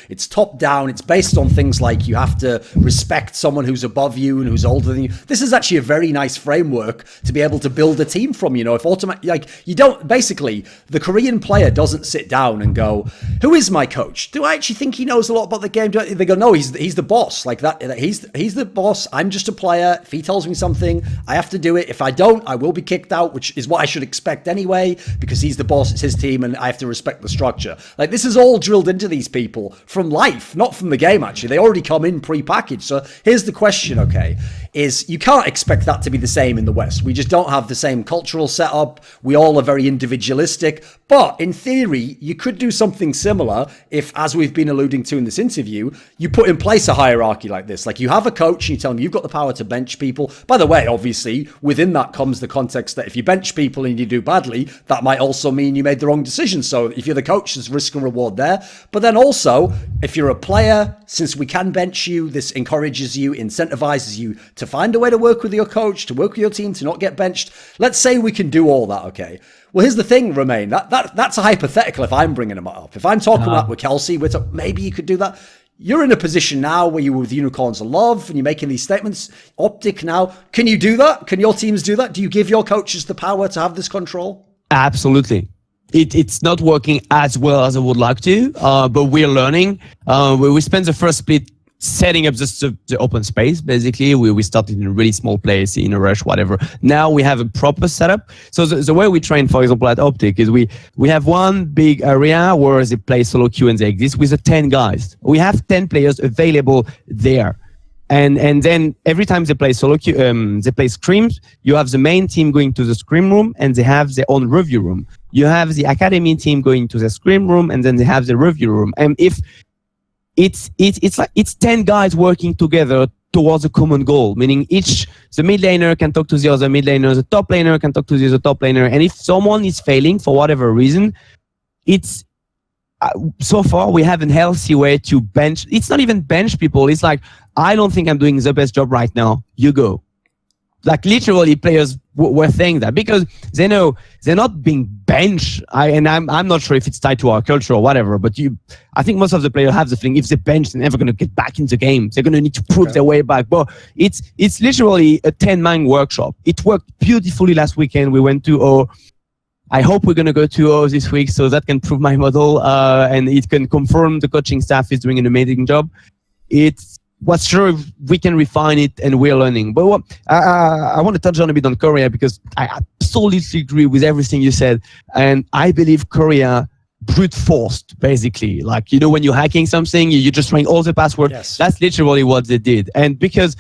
It's top down. It's based on things like you have to respect someone who's above you and who's older than you. This is actually a very nice framework to be able to build a team from. You know, if you don't, basically the Korean player doesn't sit down and go, who is my coach? Do I actually think he knows a lot about the game? They go, no, he's the boss. Like that, he's the boss. I'm just a player. If he tells me something, I have to do it. If I don't, I will be kicked out, which is what I should expect anyway, because he's the boss, it's his team, and I have to respect the structure. Like, this is all drilled into these people from life, not from the game, actually. They already come in pre-packaged. So here's the question, okay, is you can't expect that to be the same in the West. We just don't have the same cultural setup. We all are very individualistic. But in theory, you could do something similar if, as we've been alluding to in this interview, you put in place a hierarchy like this. Like, you have a coach and you tell them you've got the power to bench people. By the way, obviously, within that comes the context that if you bench people and you do badly, that might also mean you made the wrong decision. So if you're the coach, there's risk and reward there. But then also, if you're a player, since we can bench you, this encourages you, incentivizes you to find a way to work with your coach, to work with your team, to not get benched. Let's say we can do all that, okay? Well, here's the thing, Romain. That's a hypothetical if I'm bringing them up. If I'm talking about with Kelsey, maybe you could do that. You're in a position now where you're with Unicorns of Love and you're making these statements. OpTic now. Can you do that? Can your teams do that? Do you give your coaches the power to have this control?
Absolutely. It's not working as well as I would like to, but we're learning. We spent the first split setting up the open space. Basically, we started in a really small place, in a rush, whatever. Now we have a proper setup. So the way we train, for example, at OpTic is we have one big area where they play solo queue and they exist with 10 guys. We have 10 players available there. And then every time they play solo queue, they play scrims, you have the main team going to the scrim room and they have their own review room. You have the academy team going to the scrim room and then they have the review room. And if it's 10 guys working together towards a common goal, meaning the mid laner can talk to the other mid laner, the top laner can talk to the other top laner. And if someone is failing for whatever reason, it's, so far we have a healthy way to bench. It's not even bench people. It's like, I don't think I'm doing the best job right now. You go. Like, literally, players were saying that because they know they're not being benched. I'm not sure if it's tied to our culture or whatever, but I think most of the players have the feeling if they bench, they're never going to get back into the game. They're going to need to prove their way back. But it's literally a 10-man workshop. It worked beautifully last weekend. We went to I hope we're going to go 2-0 this week, so that can prove my model and it can confirm the coaching staff is doing an amazing job. What's sure we can refine it and we're learning. But I want to touch on a bit on Korea because I absolutely agree with everything you said. And I believe Korea brute forced, basically. Like, you know, when you're hacking something, you're just trying all the passwords.
Yes.
That's literally what they did. And because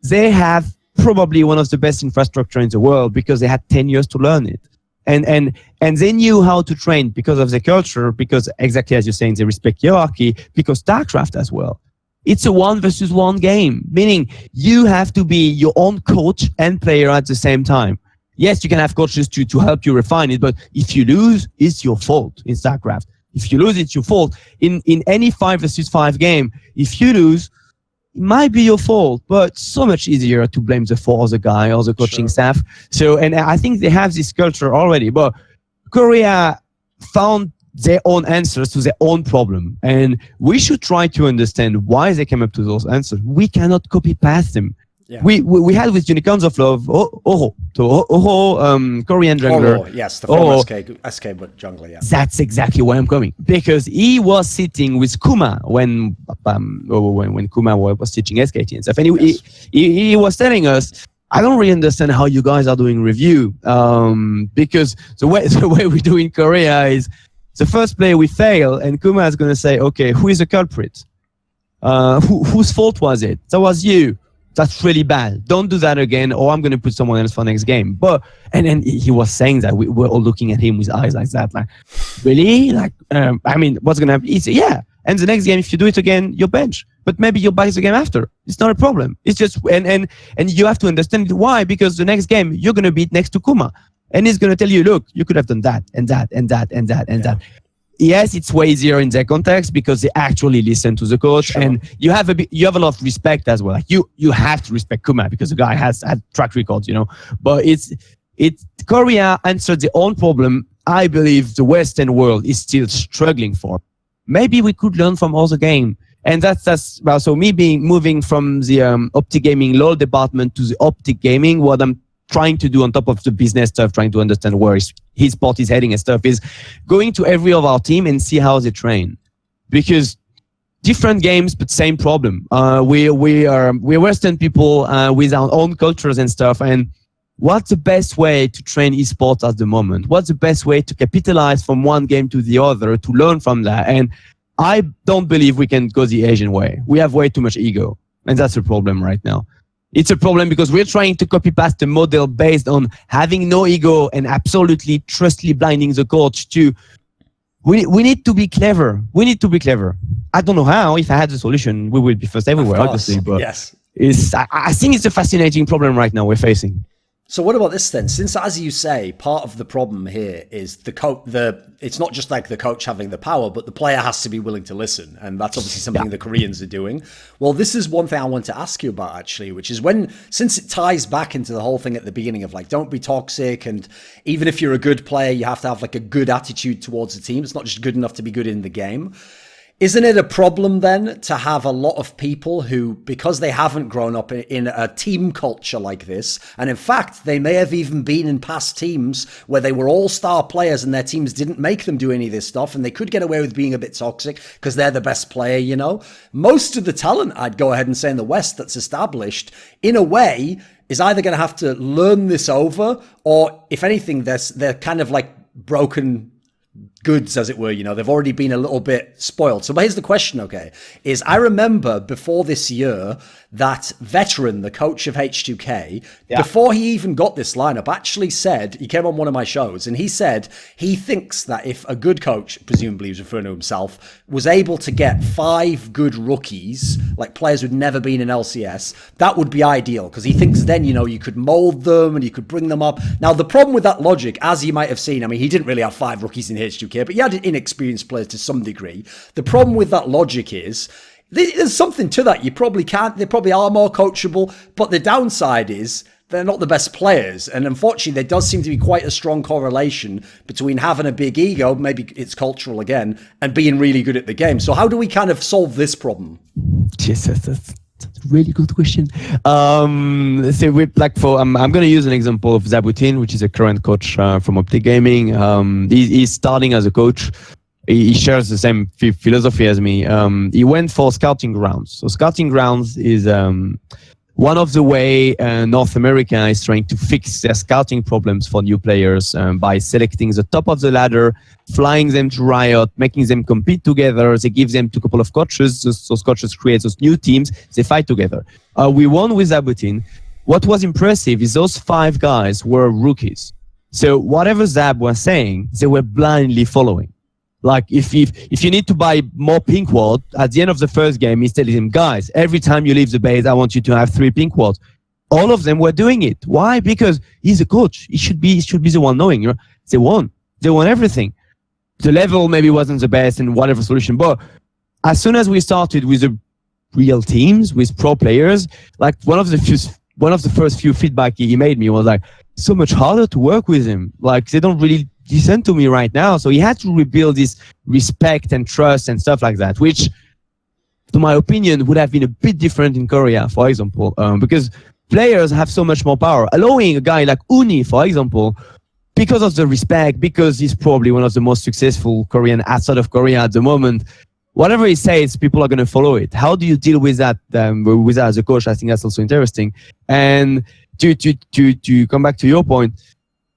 they have probably one of the best infrastructure in the world because they had 10 years to learn it. And they knew how to train because of the culture, because exactly as you're saying, they respect hierarchy, because StarCraft as well. It's a 1 versus 1 game, meaning you have to be your own coach and player at the same time. Yes, you can have coaches to help you refine it, but if you lose, it's your fault in StarCraft. If you lose, it's your fault. In any 5 versus 5 game, if you lose, it might be your fault, but so much easier to blame the other guy or the coaching staff. So, and I think they have this culture already, but Korea found their own answers to their own problem. And we should try to understand why they came up to those answers. We cannot copy past them. Yeah. We had with Unicorns of Love, Korean jungler.
Yes, the former SK jungler, yeah.
That's exactly why I'm coming. Because he was sitting with Kuma when Kuma was teaching SK and stuff. And he was telling us, I don't really understand how you guys are doing review. Because the way we do in Korea is the first play we fail, and Kuma is going to say, okay, who is the culprit? Whose fault was it? That was you. That's really bad. Don't do that again, or I'm going to put someone else for next game. But and then he was saying that we're all looking at him with eyes like that, like, really? Like, I mean, what's going to happen? He said, yeah. And the next game, if you do it again, you're bench. But maybe you're back the game after. It's not a problem. It's just and you have to understand why, because the next game you're going to be next to Kuma, and he's going to tell you, look, you could have done that and that and that and that and that. Yes, it's way easier in their context because they actually listen to the coach, and you have a lot of respect as well. Like you have to respect Kuma because the guy has had track records, you know. But it's Korea answered their own problem. I believe the Western world is still struggling for. Maybe we could learn from other game, and that's well. So me moving from the OpTic gaming LoL department to the OpTic gaming, what I'm trying to do on top of the business stuff, trying to understand where his sport is heading and stuff, is going to every of our team and see how they train. Because different games, but same problem. We're Western people with our own cultures and stuff. And what's the best way to train esports at the moment? What's the best way to capitalize from one game to the other, to learn from that? And I don't believe we can go the Asian way. We have way too much ego. And that's a problem right now. It's a problem because we're trying to copy past a model based on having no ego and absolutely trustly blinding the coach to. We need to be clever. We need to be clever. I don't know how. If I had the solution, we would be first everywhere, obviously. But
yes,
I think it's a fascinating problem right now we're facing.
So what about this then? Since, as you say, part of the problem here is it's not just like the coach having the power, but the player has to be willing to listen. And that's obviously something the Koreans are doing. Well, this is one thing I want to ask you about, actually, which is since it ties back into the whole thing at the beginning of like, don't be toxic. And even if you're a good player, you have to have like a good attitude towards the team. It's not just good enough to be good in the game. Isn't it a problem then to have a lot of people who, because they haven't grown up in a team culture like this, and in fact, they may have even been in past teams where they were all-star players and their teams didn't make them do any of this stuff, and they could get away with being a bit toxic because they're the best player, you know? Most of the talent, I'd go ahead and say, in the West that's established, in a way, is either going to have to learn this over, or if anything, they're kind of like broken goods, as it were, you know, they've already been a little bit spoiled. So here's the question, okay, is I remember before this year that Veteran, the coach of H2K, before he even got this lineup, actually said, he came on one of my shows, and he said he thinks that if a good coach, presumably he was referring to himself, was able to get 5 good rookies, like players who'd never been in LCS, that would be ideal, because he thinks then, you know, you could mold them and you could bring them up. Now, the problem with that logic, as you might have seen, I mean, he didn't really have 5 rookies in H2K, but he had inexperienced players to some degree. The problem with that logic is, there's something to that. You probably can't. They probably are more coachable, but the downside is they're not the best players. And unfortunately, there does seem to be quite a strong correlation between having a big ego, maybe it's cultural again, and being really good at the game. So how do we kind of solve this problem?
Yes, that's a really good question. So with I'm going to use an example of Zabutin, which is a current coach from OpTic Gaming. He's starting as a coach. He shares the same philosophy as me. He went for scouting grounds. So scouting grounds is one of the way North America is trying to fix their scouting problems for new players by selecting the top of the ladder, flying them to Riot, making them compete together. They give them to a couple of coaches. Those coaches create those new teams. They fight together. We won with Zabutin. what was impressive is those 5 guys were rookies. So whatever Zab was saying, they were blindly following. Like if you need to buy more pink ward, at the end of the first game, he's telling them, guys, every time you leave the base, I want you to have 3 pink wards. All of them were doing it. Why? Because he's a coach. He should be the one knowing. You know? They won everything. The level maybe wasn't the best and whatever solution, but as soon as we started with the real teams, with pro players, like one of the first few feedback he made me was like, so much harder to work with him. Like they don't really listen to me right now. So he had to rebuild this respect and trust and stuff like that, which, to my opinion, would have been a bit different in Korea, for example, because players have so much more power. Allowing a guy like Uni, for example, because of the respect, because he's probably one of the most successful Korean outside of Korea at the moment, whatever he says, people are going to follow it. How do you deal with that as a coach? I think that's also interesting. And to come back to your point,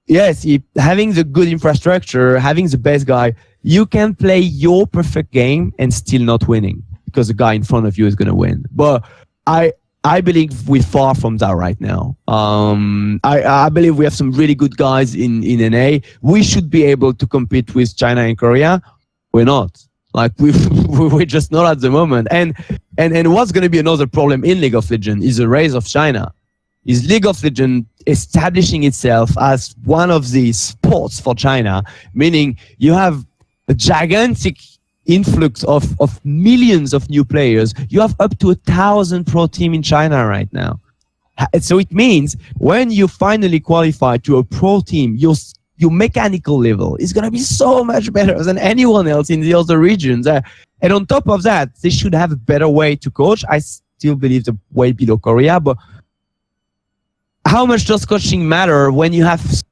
yes, having the good infrastructure, having the best guy, you can play your perfect game and still not winning because the guy in front of you is going to win. But I believe we're far from that right now. I believe we have some really good guys in NA. We should be able to compete with China and Korea. We're not. Like we're just not at the moment. And what's going to be another problem in League of Legends is the rise of China. Is League of Legends establishing itself as one of the sports for China, meaning you have a gigantic influx of millions of new players. You have up to 1,000 pro team in China right now. So it means when you finally qualify to a pro team, your mechanical level is going to be so much better than anyone else in the other regions. And on top of that, they should have a better way to coach. I still believe they're way below Korea, but how much does coaching matter when you have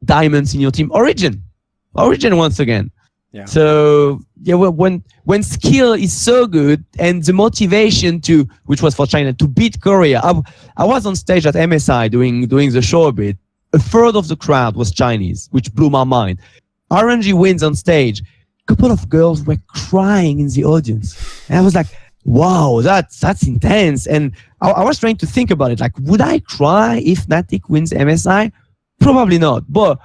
diamonds in your team? Origin once again.
Yeah.
So yeah, when skill is so good and the motivation which was for China to beat Korea, I was on stage at MSI doing the show a bit. A third of the crowd was Chinese, which blew my mind. RNG wins on stage. A couple of girls were crying in the audience, and I was like, wow, that's intense. And I was trying to think about it. Like, would I cry if Fnatic wins MSI? Probably not. But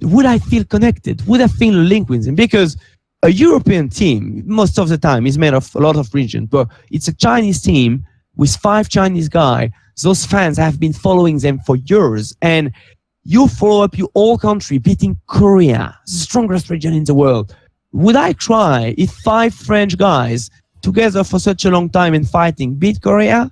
would I feel connected? Would I feel a link with them? Because a European team, most of the time, is made of a lot of regions. But it's a Chinese team with 5 Chinese guys. Those fans have been following them for years. And you follow up your whole country beating Korea, the strongest region in the world. Would I cry if 5 French guys together for such a long time and fighting beat Korea?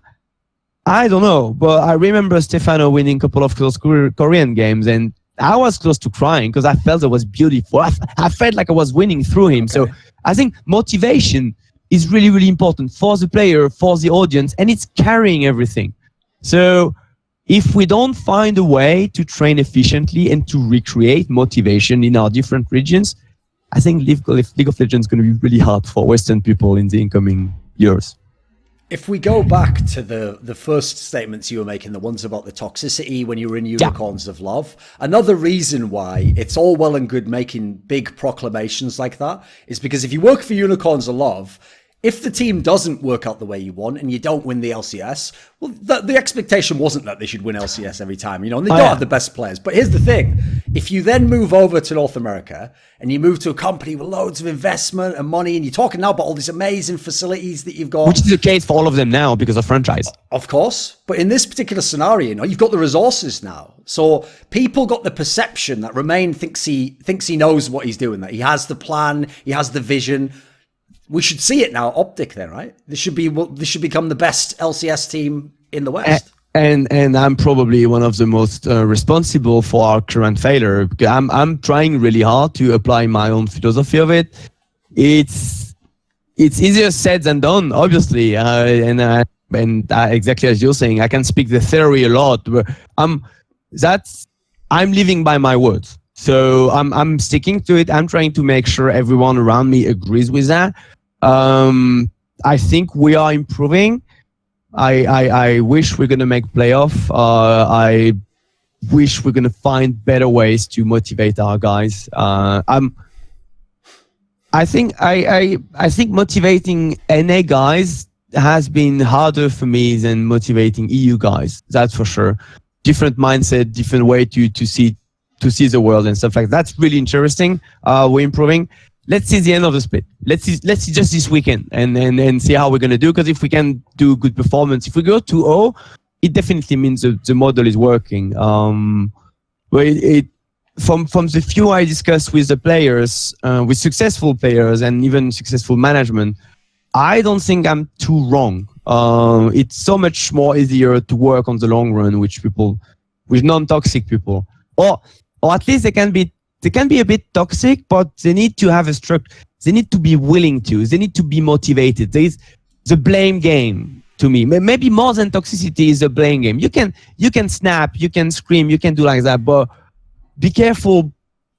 I don't know, but I remember Stefano winning a couple of close Korean games, and I was close to crying because I felt it was beautiful. I felt like I was winning through him. Okay. So I think motivation is really, really important for the player, for the audience, and it's carrying everything. So if we don't find a way to train efficiently and to recreate motivation in our different regions, I think League of Legends is going to be really hard for Western people in the incoming years.
If we go back to the first statements you were making, the ones about the toxicity when you were in Unicorns of Love, another reason why it's all well and good making big proclamations like that is because if you work for Unicorns of Love, if the team doesn't work out the way you want and you don't win the LCS, well, the expectation wasn't that they should win LCS every time, you know, and they don't have the best players. But here's the thing. If you then move over to North America and you move to a company with loads of investment and money, and you're talking now about all these amazing facilities that you've got.
Which is the case for all of them now because of franchise.
Of course. But in this particular scenario, you know, you've got the resources now. So people got the perception that Romain thinks he knows what he's doing, that he has the plan, he has the vision. We should see it now, OpTic then, right? This should become the best LCS team in the West.
And I'm probably one of the most responsible for our current failure. Because I'm trying really hard to apply my own philosophy of it. It's easier said than done, obviously. Exactly as you're saying, I can speak the theory a lot, but I'm living by my words. So I'm sticking to it. I'm trying to make sure everyone around me agrees with that. I think we are improving. I wish we're going to make playoff. I wish we're going to find better ways to motivate our guys. I think motivating NA guys has been harder for me than motivating EU guys. That's for sure. Different mindset, different way to see the world and stuff like that. That's really interesting. We're improving. Let's see the end of the split. Let's see just this weekend and see how we're gonna do. Because if we can do good performance, if we go 2-0, it definitely means the model is working. But from the few I discussed with the players, with successful players and even successful management, I don't think I'm too wrong. It's so much more easier to work on the long run with non-toxic people, or at least they can be a bit toxic, but they need to have a structure. They need to be willing to. They need to be motivated. There is the blame game to me. Maybe more than toxicity is a blame game. You can snap, you can scream, you can do like that, but be careful.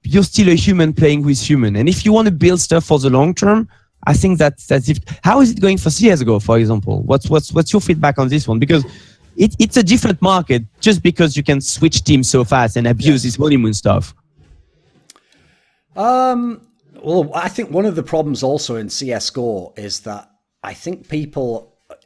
You're still a human playing with human, and if you want to build stuff for the long term, I think that's it. How is it going for CS:GO, for example? What's your feedback on this one? Because it's a different market just because you can switch teams so fast and abuse this honeymoon stuff.
Well, I think one of the problems also in CS:GO is that I think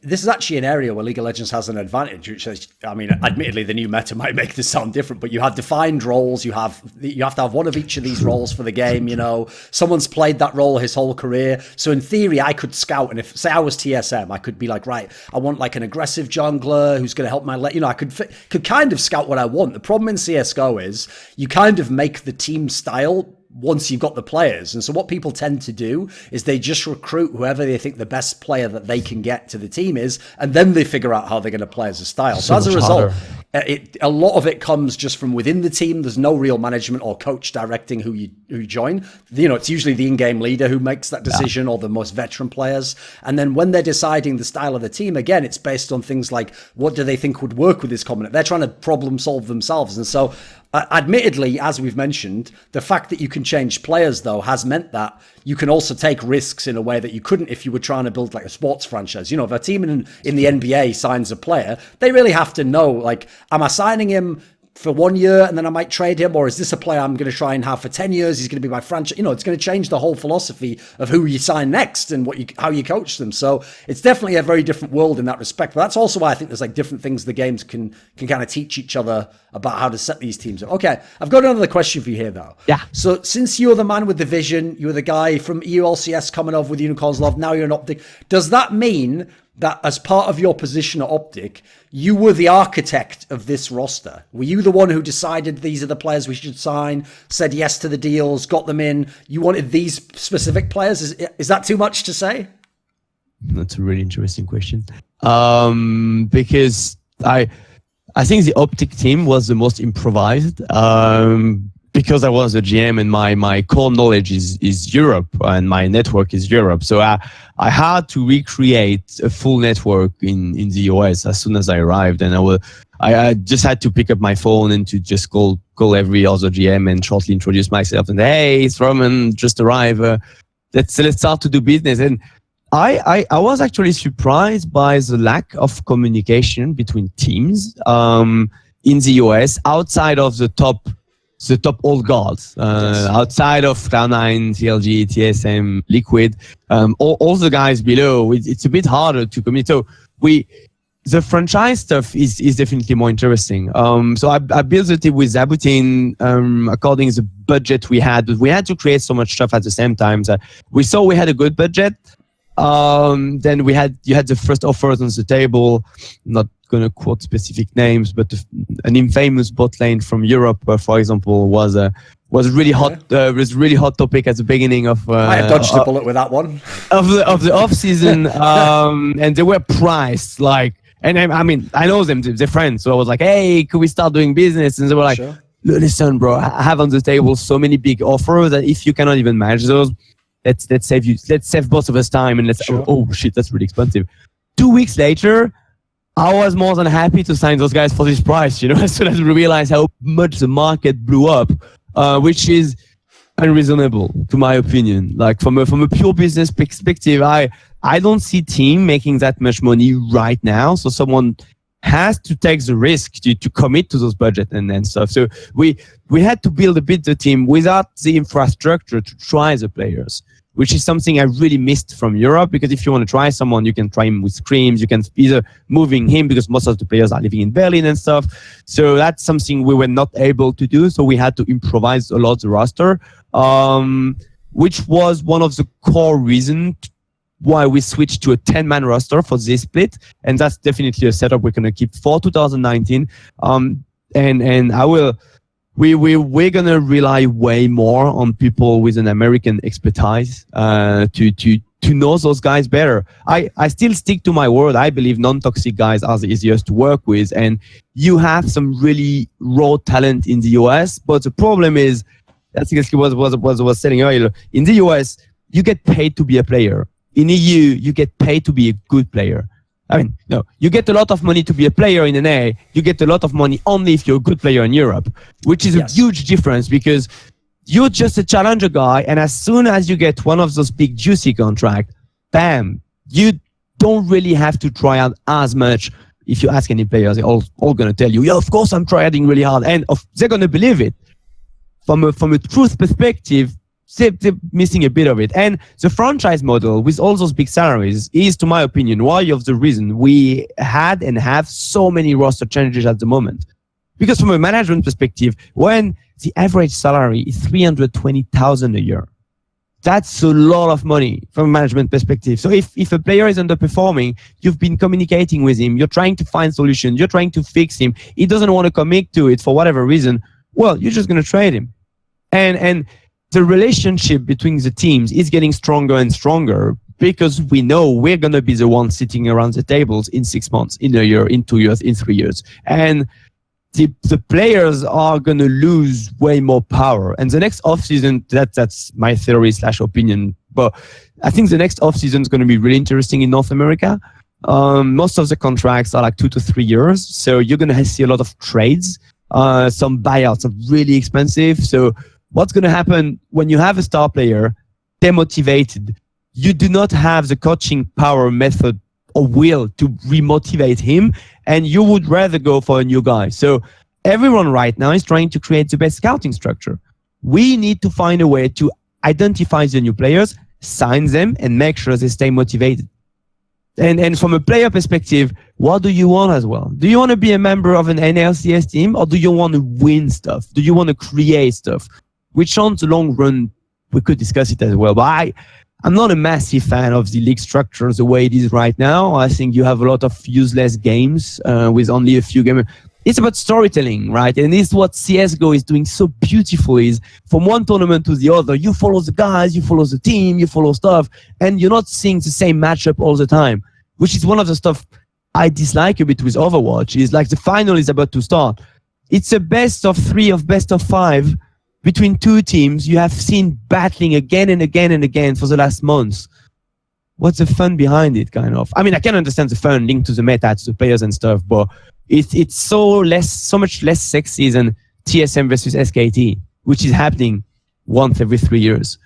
this is actually an area where League of Legends has an advantage, which is, I mean, admittedly, the new meta might make this sound different, but you have defined roles. You have to have one of each of these roles for the game. You know, someone's played that role his whole career. So in theory, I could scout, and if, say, I was TSM, I could be like, right, I want like an aggressive jungler who's going to help I could kind of scout what I want. The problem in CS:GO is you kind of make the team style once you've got the players. And so what people tend to do is they just recruit whoever they think the best player that they can get to the team is, and then they figure out how they're going to play as a style. So as a result, a lot of it comes just from within the team. There's no real management or coach directing who you join. You know, it's usually the in-game leader who makes that decision, or the most veteran players. And then when they're deciding the style of the team, again, it's based on things like, what do they think would work with this combination? They're trying to problem solve themselves. And so admittedly, as we've mentioned, the fact that you can change players, though, has meant that you can also take risks in a way that you couldn't if you were trying to build like a sports franchise. You know, if a team in the NBA signs a player, they really have to know, like, am I signing him for 1 year and then I might trade him, or is this a player I'm going to try and have for 10 years? He's going to be my franchise. You know, it's going to change the whole philosophy of who you sign next and how you coach them. So it's definitely a very different world in that respect. But that's also why I think there's like different things the games can kind of teach each other about how to set these teams up. Okay, I've got another question for you here, though.
Yeah.
So since you're the man with the vision, you're the guy from EULCS coming over with Unicorns Love, now you're an OpTic. Does that mean that as part of your position at OpTic, you were the architect of this roster? Were you the one who decided these are the players we should sign, said yes to the deals, got them in? You wanted these specific players? Is that too much to say?
That's a really interesting question. Because I think the OpTic team was the most improvised. Because I was a GM and my core knowledge is Europe and my network is Europe. So I had to recreate a full network in the US as soon as I arrived. And I just had to pick up my phone and to just call every other GM and shortly introduce myself and, hey, it's Romain, just arrived. Let's start to do business. And I was actually surprised by the lack of communication between teams in the US outside of the top old guards, outside of Cloud9, CLG, TSM, Liquid, all the guys below. It's a bit harder to communicate. So the franchise stuff is definitely more interesting. So I built the team with Zabutin according to the budget we had, but we had to create so much stuff at the same time. So we saw we had a good budget. Then you had the first offers on the table. Not going to quote specific names, but an infamous bot lane from Europe, for example, was really hot. Was really hot topic at the beginning of.
I have dodged a bullet with that one
of the off season, and they were priced like. And I mean, I know them; they're friends. So I was like, "Hey, could we start doing business?" And they were like,
sure.
"Listen, bro, I have on the table so many big offers that if you cannot even manage those, let's save both of us time and let's." Sure. Oh shit, that's really expensive. 2 weeks later, I was more than happy to sign those guys for this price. You know, as soon as we realized how much the market blew up, which is unreasonable to my opinion. Like from a pure business perspective, I don't see team making that much money right now. So someone has to take the risk to commit to those budget and stuff. So we had to build a bit the team without the infrastructure to try the players. which is something I really missed from Europe, because if you want to try someone, you can try him with scrims, you can either moving him, because most of the players are living in Berlin and stuff. So that's something we were not able to do. So we had to improvise a lot the roster, which was one of the core reasons why we switched to a 10-man roster for this split. And that's definitely a setup we're going to keep for 2019. And we're going to rely way more on people with an American expertise to know those guys better. I still stick to my word. I believe non-toxic guys are the easiest to work with. And you have some really raw talent in the US. But the problem is, that's exactly what I was saying earlier. In the US, you get paid to be a player. In EU, you get paid to be a good player. I mean, no, you get a lot of money to be a player in NA. You get a lot of money only if you're a good player in Europe, which is a huge difference, because you're just a challenger guy. And as soon as you get one of those big juicy contracts, bam, you don't really have to try out as much. If you ask any players, they're all going to tell you, yeah, of course I'm trying really hard. And they're going to believe it. From a truth perspective, they're missing a bit of it. And the franchise model with all those big salaries is, to my opinion, why of the reason we had and have so many roster changes at the moment. Because from a management perspective, when the average salary is $320,000 a year, that's a lot of money from a management perspective. So if a player is underperforming, you've been communicating with him, you're trying to find solutions, you're trying to fix him, he doesn't want to commit to it for whatever reason, well, you're just going to trade him. And the relationship between the teams is getting stronger and stronger, because we know we're going to be the ones sitting around the tables in 6 months, in a year, in 2 years, in 3 years. And the players are going to lose way more power. And the next offseason, that's my theory / opinion, but I think the next offseason is going to be really interesting in North America. Most of the contracts are like 2 to 3 years. So you're going to see a lot of trades. Some buyouts are really expensive. So what's going to happen when you have a star player demotivated? You do not have the coaching power, method, or will to remotivate him, and you would rather go for a new guy. So everyone right now is trying to create the best scouting structure. We need to find a way to identify the new players, sign them, and make sure they stay motivated. And from a player perspective, what do you want as well? Do you want to be a member of an NLCS team, or do you want to win stuff? Do you want to create stuff? Which on the long run, we could discuss it as well. But I'm not a massive fan of the league structure the way it is right now. I think you have a lot of useless games with only a few games. It's about storytelling, right? And this is what CSGO is doing so beautifully, is from one tournament to the other, you follow the guys, you follow the team, you follow stuff, and you're not seeing the same matchup all the time, which is one of the stuff I dislike a bit with Overwatch. Is like the final is about to start. It's a best of 3 of best of 5 between two teams you have seen battling again and again and again for the last months. What's the fun behind it, kind of? I mean, I can understand the fun linked to the meta, to the players and stuff, but it's so much less sexy than TSM versus SKT, which is happening once every 3 years.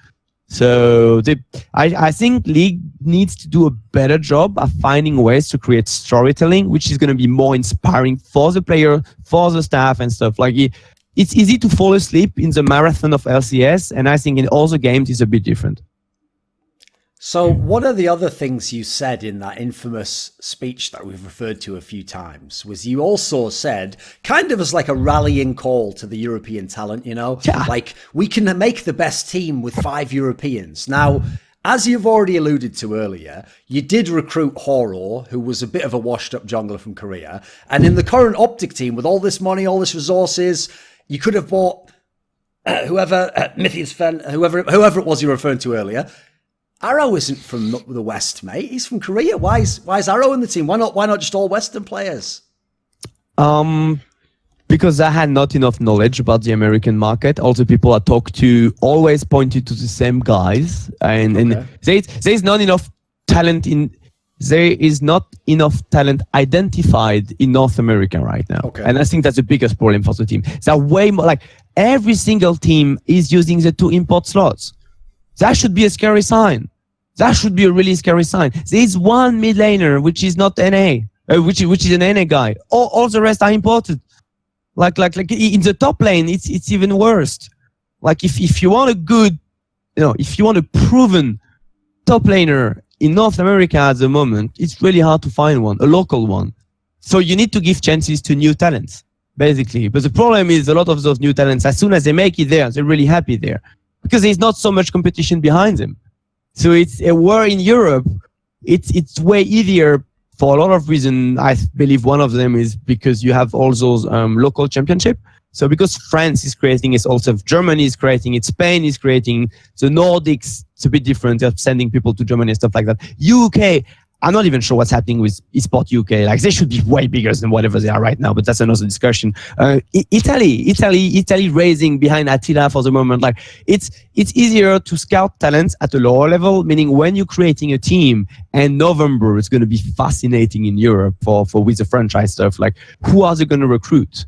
So I think League needs to do a better job of finding ways to create storytelling, which is going to be more inspiring for the player, for the staff and stuff. Like it's easy to fall asleep in the marathon of LCS, and I think in all the games it's a bit different.
So one of the other things you said in that infamous speech that we've referred to a few times was you also said, kind of as like a rallying call to the European talent, you know, like we can make the best team with 5 Europeans. Now, as you've already alluded to earlier, you did recruit Horo, who was a bit of a washed up jungler from Korea. And in the current OpTic team, with all this money, all this resources, you could have bought whoever it was you were referring to earlier. Arrow isn't from the West, mate. He's from Korea. Why is Arrow in the team? Why not just all Western players?
Because I had not enough knowledge about the American market. Also, people I talked to always pointed to the same guys, and there is not enough talent identified in North America right now. Okay. And I think that's the biggest problem for the team. There are way more, like every single team is using the 2 import slots. That should be a scary sign. That should be a really scary sign. There is one mid laner which is not NA, which is an NA guy. All the rest are imported. Like in the top lane, it's even worse. Like if you want a good if you want a proven top laner in North America at the moment, it's really hard to find one, a local one. So you need to give chances to new talents, basically. But the problem is a lot of those new talents, as soon as they make it there, they're really happy there because there's not so much competition behind them. So it's where in Europe, it's way easier for a lot of reasons. I believe one of them is because you have all those local championship. So because France is creating it, also Germany is creating it, Spain is creating, the Nordics, it's a bit different. They're sending people to Germany and stuff like that. UK, I'm not even sure what's happening with eSport UK. Like they should be way bigger than whatever they are right now, but that's another discussion. Italy raising behind Attila for the moment. Like it's easier to scout talents at a lower level, meaning when you're creating a team, and November is going to be fascinating in Europe for with the franchise stuff. Like who are they going to recruit?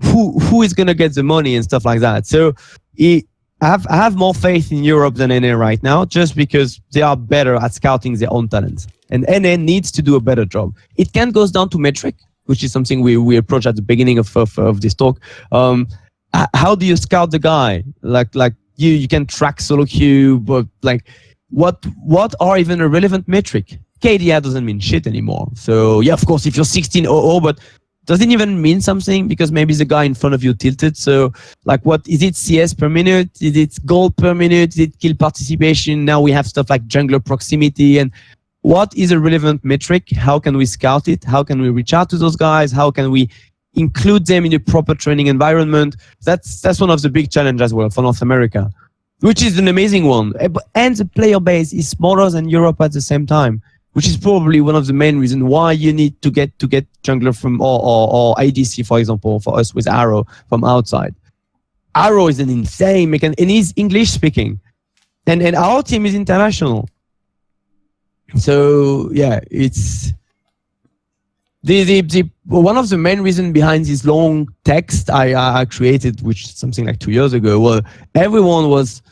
Who is going to get the money and stuff like that. So I have more faith in Europe than NA right now, just because they are better at scouting their own talents. And NA needs to do a better job. It can go down to metric, which is something we approached at the beginning of this talk. How do you scout the guy? Like you can track solo queue, but like what are even a relevant metric? KDA doesn't mean shit anymore. So yeah, of course, if you're 16-0-0, but does it even mean something? Because maybe the guy in front of you tilted. So like what is it, CS per minute? Is it gold per minute? Is it kill participation? Now we have stuff like jungler proximity. And what is a relevant metric? How can we scout it? How can we reach out to those guys? How can we include them in a proper training environment? That's one of the big challenges as well for North America, which is an amazing one. And the player base is smaller than Europe at the same time, which is probably one of the main reasons why you need to get jungler from or ADC, for example, for us with Arrow from outside. Arrow is an insane mechanic, and he's English speaking, and our team is international. So yeah, it's the one of the main reasons behind this long text I created, which is something like 2 years ago. Well, everyone was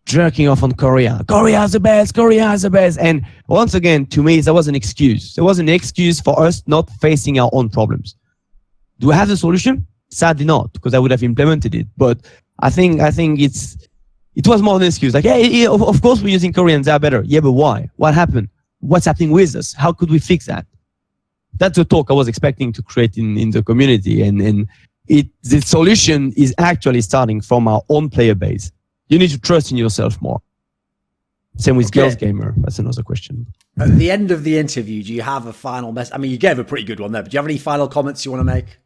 jerking off on Korea. Korea is the best. Korea is the best. And once again, to me, that was an excuse. There was an excuse for us not facing our own problems. Do we have the solution? Sadly not, because I would have implemented it. But I think it was more an excuse. Like, yeah, of course we're using Koreans. They are better. Yeah, but why? What happened? What's happening with us? How could we fix that? That's the talk I was expecting to create in the community. And the solution is actually starting from our own player base. You need to trust in yourself more. Same with Girls Gamer. That's another question.
At the end of the interview, do you have a final message? I mean, you gave a pretty good one there, but do you have any final comments you want to make?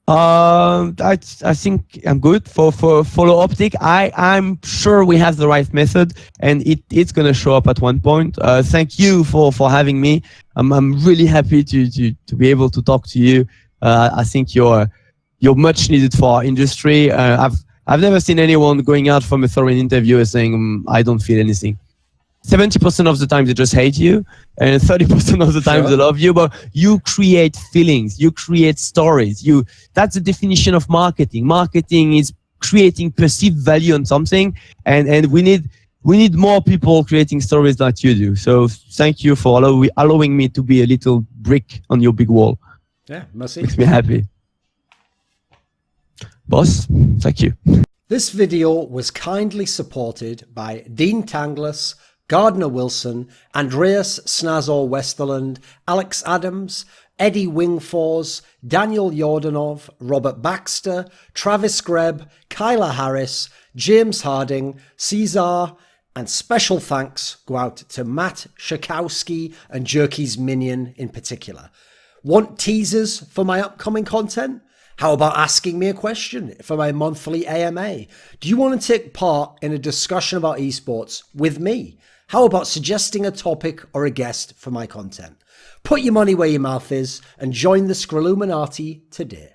I think I'm good for follow OpTic. I'm sure we have the right method, and it's gonna show up at one point. Thank you for having me. I'm really happy to be able to talk to you. I think you're much needed for our industry. I've never seen anyone going out from a Thorin interview and saying, I don't feel anything. 70% of the time they just hate you, and 30% of the time they love you, but you create feelings, you create stories. That's the definition of marketing. Marketing is creating perceived value on something, and we need more people creating stories like you do. So thank you for allowing me to be a little brick on your big wall.
Yeah, merci.
Makes me happy. Boss, thank you.
This video was kindly supported by Dean Tanglis, Gardner Wilson, Andreas Snazore Westerlund, Alex Adams, Eddie Wingfors, Daniel Yordanov, Robert Baxter, Travis Greb, Kyla Harris, James Harding, Caesar, and special thanks go out to Matt Shakowski and Jerky's Minion in particular. Want teasers for my upcoming content? How about asking me a question for my monthly AMA? Do you want to take part in a discussion about esports with me? How about suggesting a topic or a guest for my content? Put your money where your mouth is and join the Scrilluminati today.